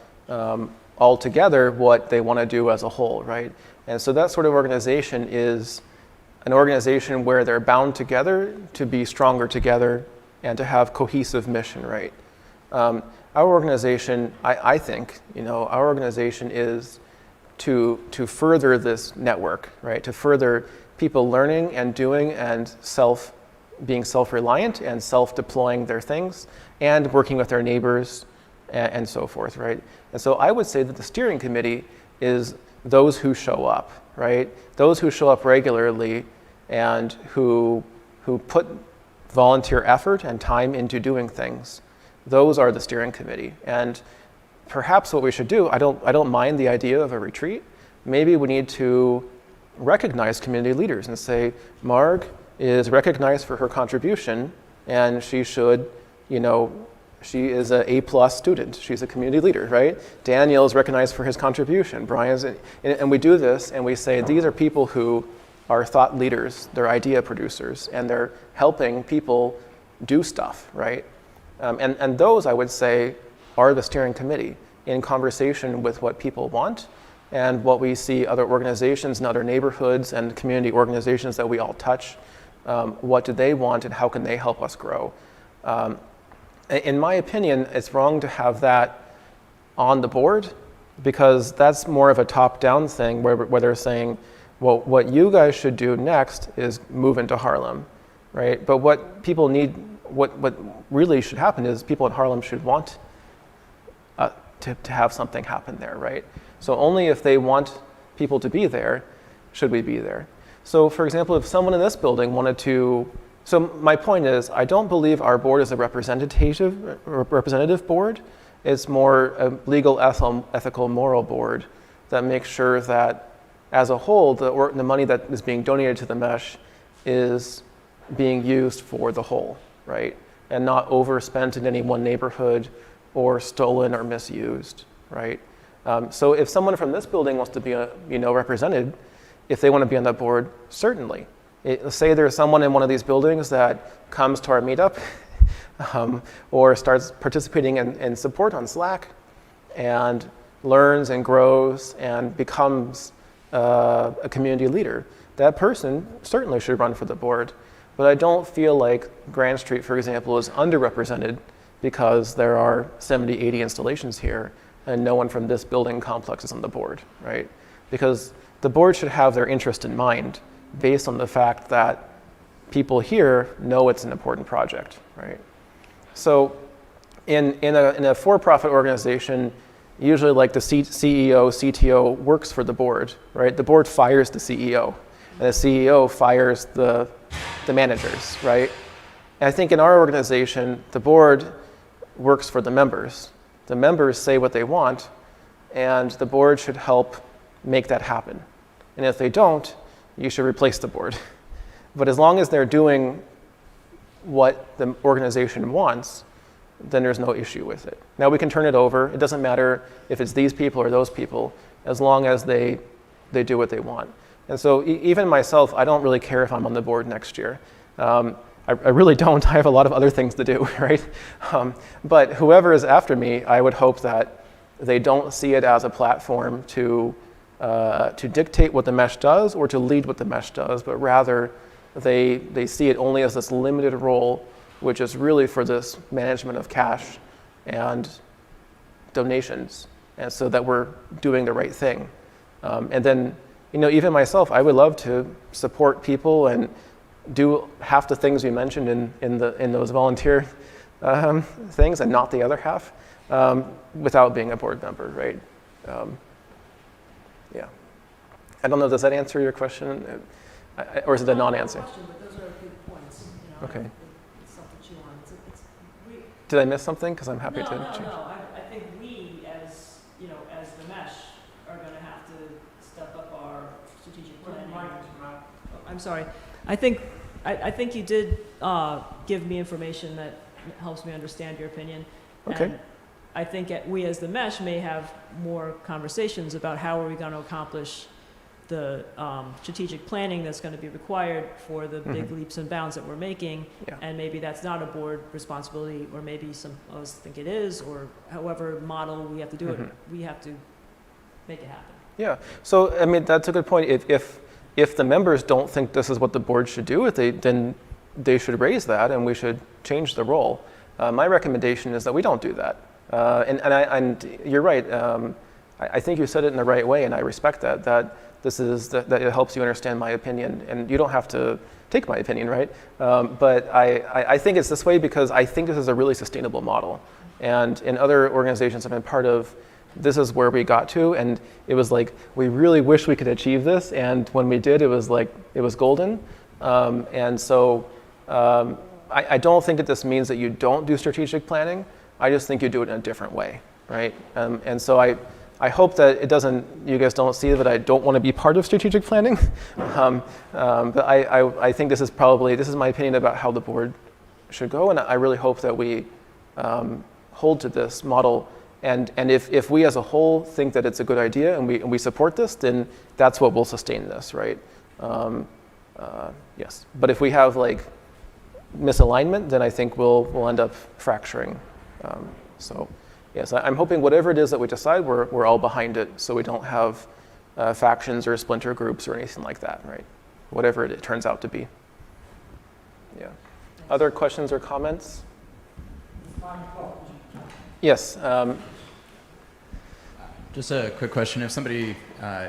all together what they want to do as a whole, right? And so that sort of organization is an organization where they're bound together to be stronger together and to have cohesive mission, right? Our organization, I think, our organization is to further this network, right? To further people learning and doing and being self-reliant and self-deploying their things and working with their neighbors and so forth, right? And so I would say that the steering committee is those who show up, right? Those who show up regularly and who put volunteer effort and time into doing things. Those are the steering committee. And perhaps what we should do, I don't mind the idea of a retreat. Maybe we need to recognize community leaders and say, Marg is recognized for her contribution and she should, she is an A+ student. She's a community leader, right? Daniel is recognized for his contribution. Brian's, and we do this and we say, these are people who are thought leaders, they're idea producers, and they're helping people do stuff, right? And those, I would say, are the steering committee in conversation with what people want and what we see other organizations and other neighborhoods and community organizations that we all touch. What do they want and how can they help us grow? In my opinion, it's wrong to have that on the board because that's more of a top-down thing where they're saying, well, what you guys should do next is move into Harlem, right? But what people need, what really should happen is people in Harlem should want to have something happen there, right? So only if they want people to be there should we be there. So for example, if someone in this building wanted to, so my point is, I don't believe our board is a representative board. It's more a legal, ethical, moral board that makes sure that as a whole, the money that is being donated to the mesh is being used for the whole, right? And not overspent in any one neighborhood or stolen or misused, right? So if someone from this building wants to be represented, if they want to be on that board, certainly. Say there's someone in one of these buildings that comes to our meetup or starts participating in support on Slack and learns and grows and becomes a community leader. That person certainly should run for the board. But I don't feel like Grand Street, for example, is underrepresented because there are 70, 80 installations here and no one from this building complex is on the board, right? Because the board should have their interest in mind based on the fact that people here know it's an important project, right? So in a for-profit organization, usually like the CEO, CTO works for the board, right? The board fires the CEO and the CEO fires the managers, right? And I think in our organization, the board works for the members. The members say what they want and the board should help make that happen. And if they don't, you should replace the board. But as long as they're doing what the organization wants, then there's no issue with it. Now we can turn it over. It doesn't matter if it's these people or those people, as long as they do what they want. And so even myself, I don't really care if I'm on the board next year. I really don't. I have a lot of other things to do, right? But whoever is after me, I would hope that they don't see it as a platform to dictate what the mesh does or to lead what the mesh does, but rather they see it only as this limited role, which is really for this management of cash and donations, and so that we're doing the right thing. And then, even myself, I would love to support people and do half the things we mentioned in those volunteer things and not the other half without being a board member, right? Yeah. I don't know, does that answer your question? Or is it a non-answer? But those are good points. Okay. It's something to chew on. Did I miss something? Because I'm happy to change. No. I think we, as the mesh, are going to have to step up our strategic planning. I'm sorry. I think you did give me information that helps me understand your opinion. Okay. And I think we, as the mesh, may have more conversations about how are we going to accomplish the strategic planning that's going to be required for the big leaps and bounds that we're making. Yeah. And maybe that's not a board responsibility, or maybe some of us think it is, or however model we have to do it, we have to make it happen. Yeah. So, I mean, that's a good point. If the members don't think this is what the board should do, then they should raise that and we should change the role. My recommendation is that we don't do that. And you're right. I think you said it in the right way, and I respect that. That that it helps you understand my opinion, and you don't have to take my opinion, right? But I think it's this way because I think this is a really sustainable model. And in other organizations I've been part of, this is where we got to, and it was like, we really wish we could achieve this, and when we did, it was like, it was golden. And so I don't think that this means that you don't do strategic planning. I just think you do it in a different way, right? And so I hope that it doesn't, you guys don't see that I don't want to be part of strategic planning. But I think this is my opinion about how the board should go, and I really hope that we hold to this model. And if we as a whole think that it's a good idea and we support this, then that's what will sustain this, right? Yes. But if we have like misalignment, then I think we'll end up fracturing. So yes, I'm hoping whatever it is that we decide, we're all behind it, so we don't have factions or splinter groups or anything like that, right? Whatever it turns out to be. Yeah. Other questions or comments? Yes. Just a quick question. If somebody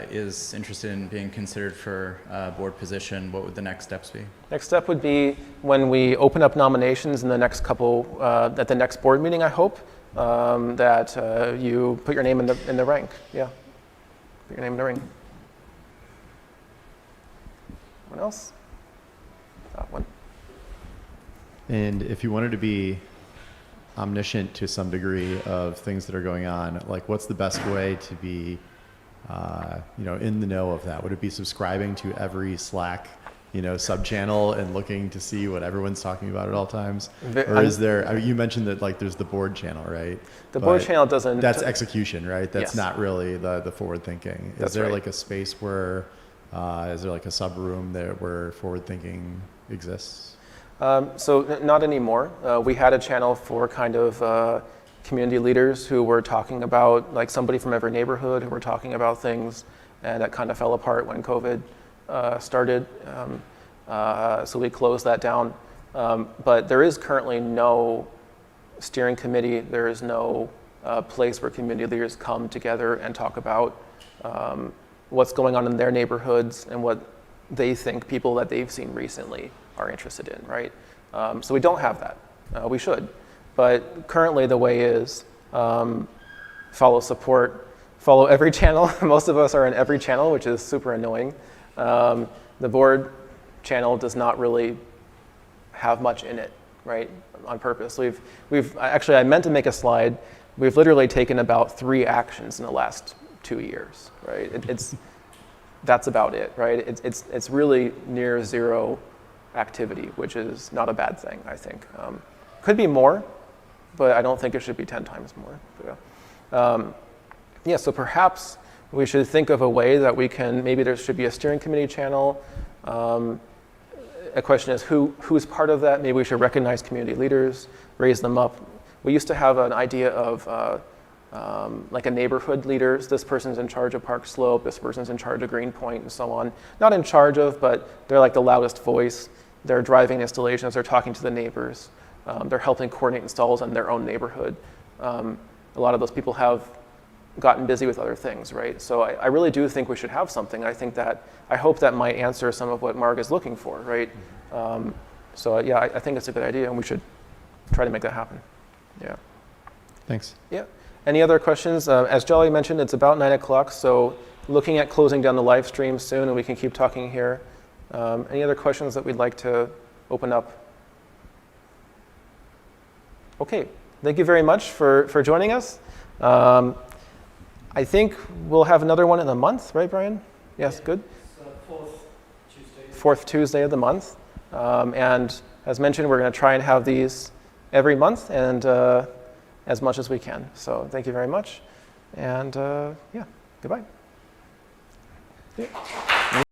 is interested in being considered for a board position, what would the next steps be? Next step would be when we open up nominations in the next couple, at the next board meeting, I hope, that you put your name in the rank. Yeah. Put your name in the ring. Anyone else? One. And if you wanted to be omniscient to some degree of things that are going on, like what's the best way to be, in the know of that? Would it be subscribing to every Slack, sub-channel and looking to see what everyone's talking about at all times? Or is there, you mentioned that like there's the board channel, right? The board channel doesn't. That's execution, right? That's Yes. not really the forward thinking. That's Is there right. like a space where, is there like a sub room there where forward thinking exists? So not anymore. We had a channel for kind of community leaders who were talking about, like somebody from every neighborhood who were talking about things, and that kind of fell apart when COVID started. So we closed that down. But there is currently no steering committee. There is no place where community leaders come together and talk about what's going on in their neighborhoods and what they think people that they've seen recently are interested in, right? So we don't have that. We should. But currently the way is follow support, follow every channel. Most of us are in every channel, which is super annoying. The board channel does not really have much in it, right? On purpose. We've actually, I meant to make a slide. We've literally taken about 3 actions in the last 2 years, right? That's about it, right? It's really near zero activity, which is not a bad thing, I think. Could be more, but I don't think it should be 10 times more. Yeah, so perhaps we should think of a way that we can, maybe there should be a steering committee channel. A question is who's part of that? Maybe we should recognize community leaders, raise them up. We used to have an idea of like a neighborhood leaders. This person's in charge of Park Slope, this person's in charge of Greenpoint, and so on. Not in charge of, but they're like the loudest voice. They're driving installations, they're talking to the neighbors. They're helping coordinate installs in their own neighborhood. A lot of those people have gotten busy with other things, right? So I really do think we should have something. I hope that might answer some of what Marg is looking for, right? So yeah, I think it's a good idea, and we should try to make that happen. Yeah. Thanks. Yeah. Any other questions? As Jolly mentioned, it's about 9 o'clock, so looking at closing down the live stream soon, and we can keep talking here. Any other questions that we'd like to open up? Okay, thank you very much for joining us. I think we'll have another one in a month, right, Brian? Yes, good. Fourth Tuesday of the month. And as mentioned, we're going to try and have these every month and as much as we can. So thank you very much. And yeah, goodbye. Yeah.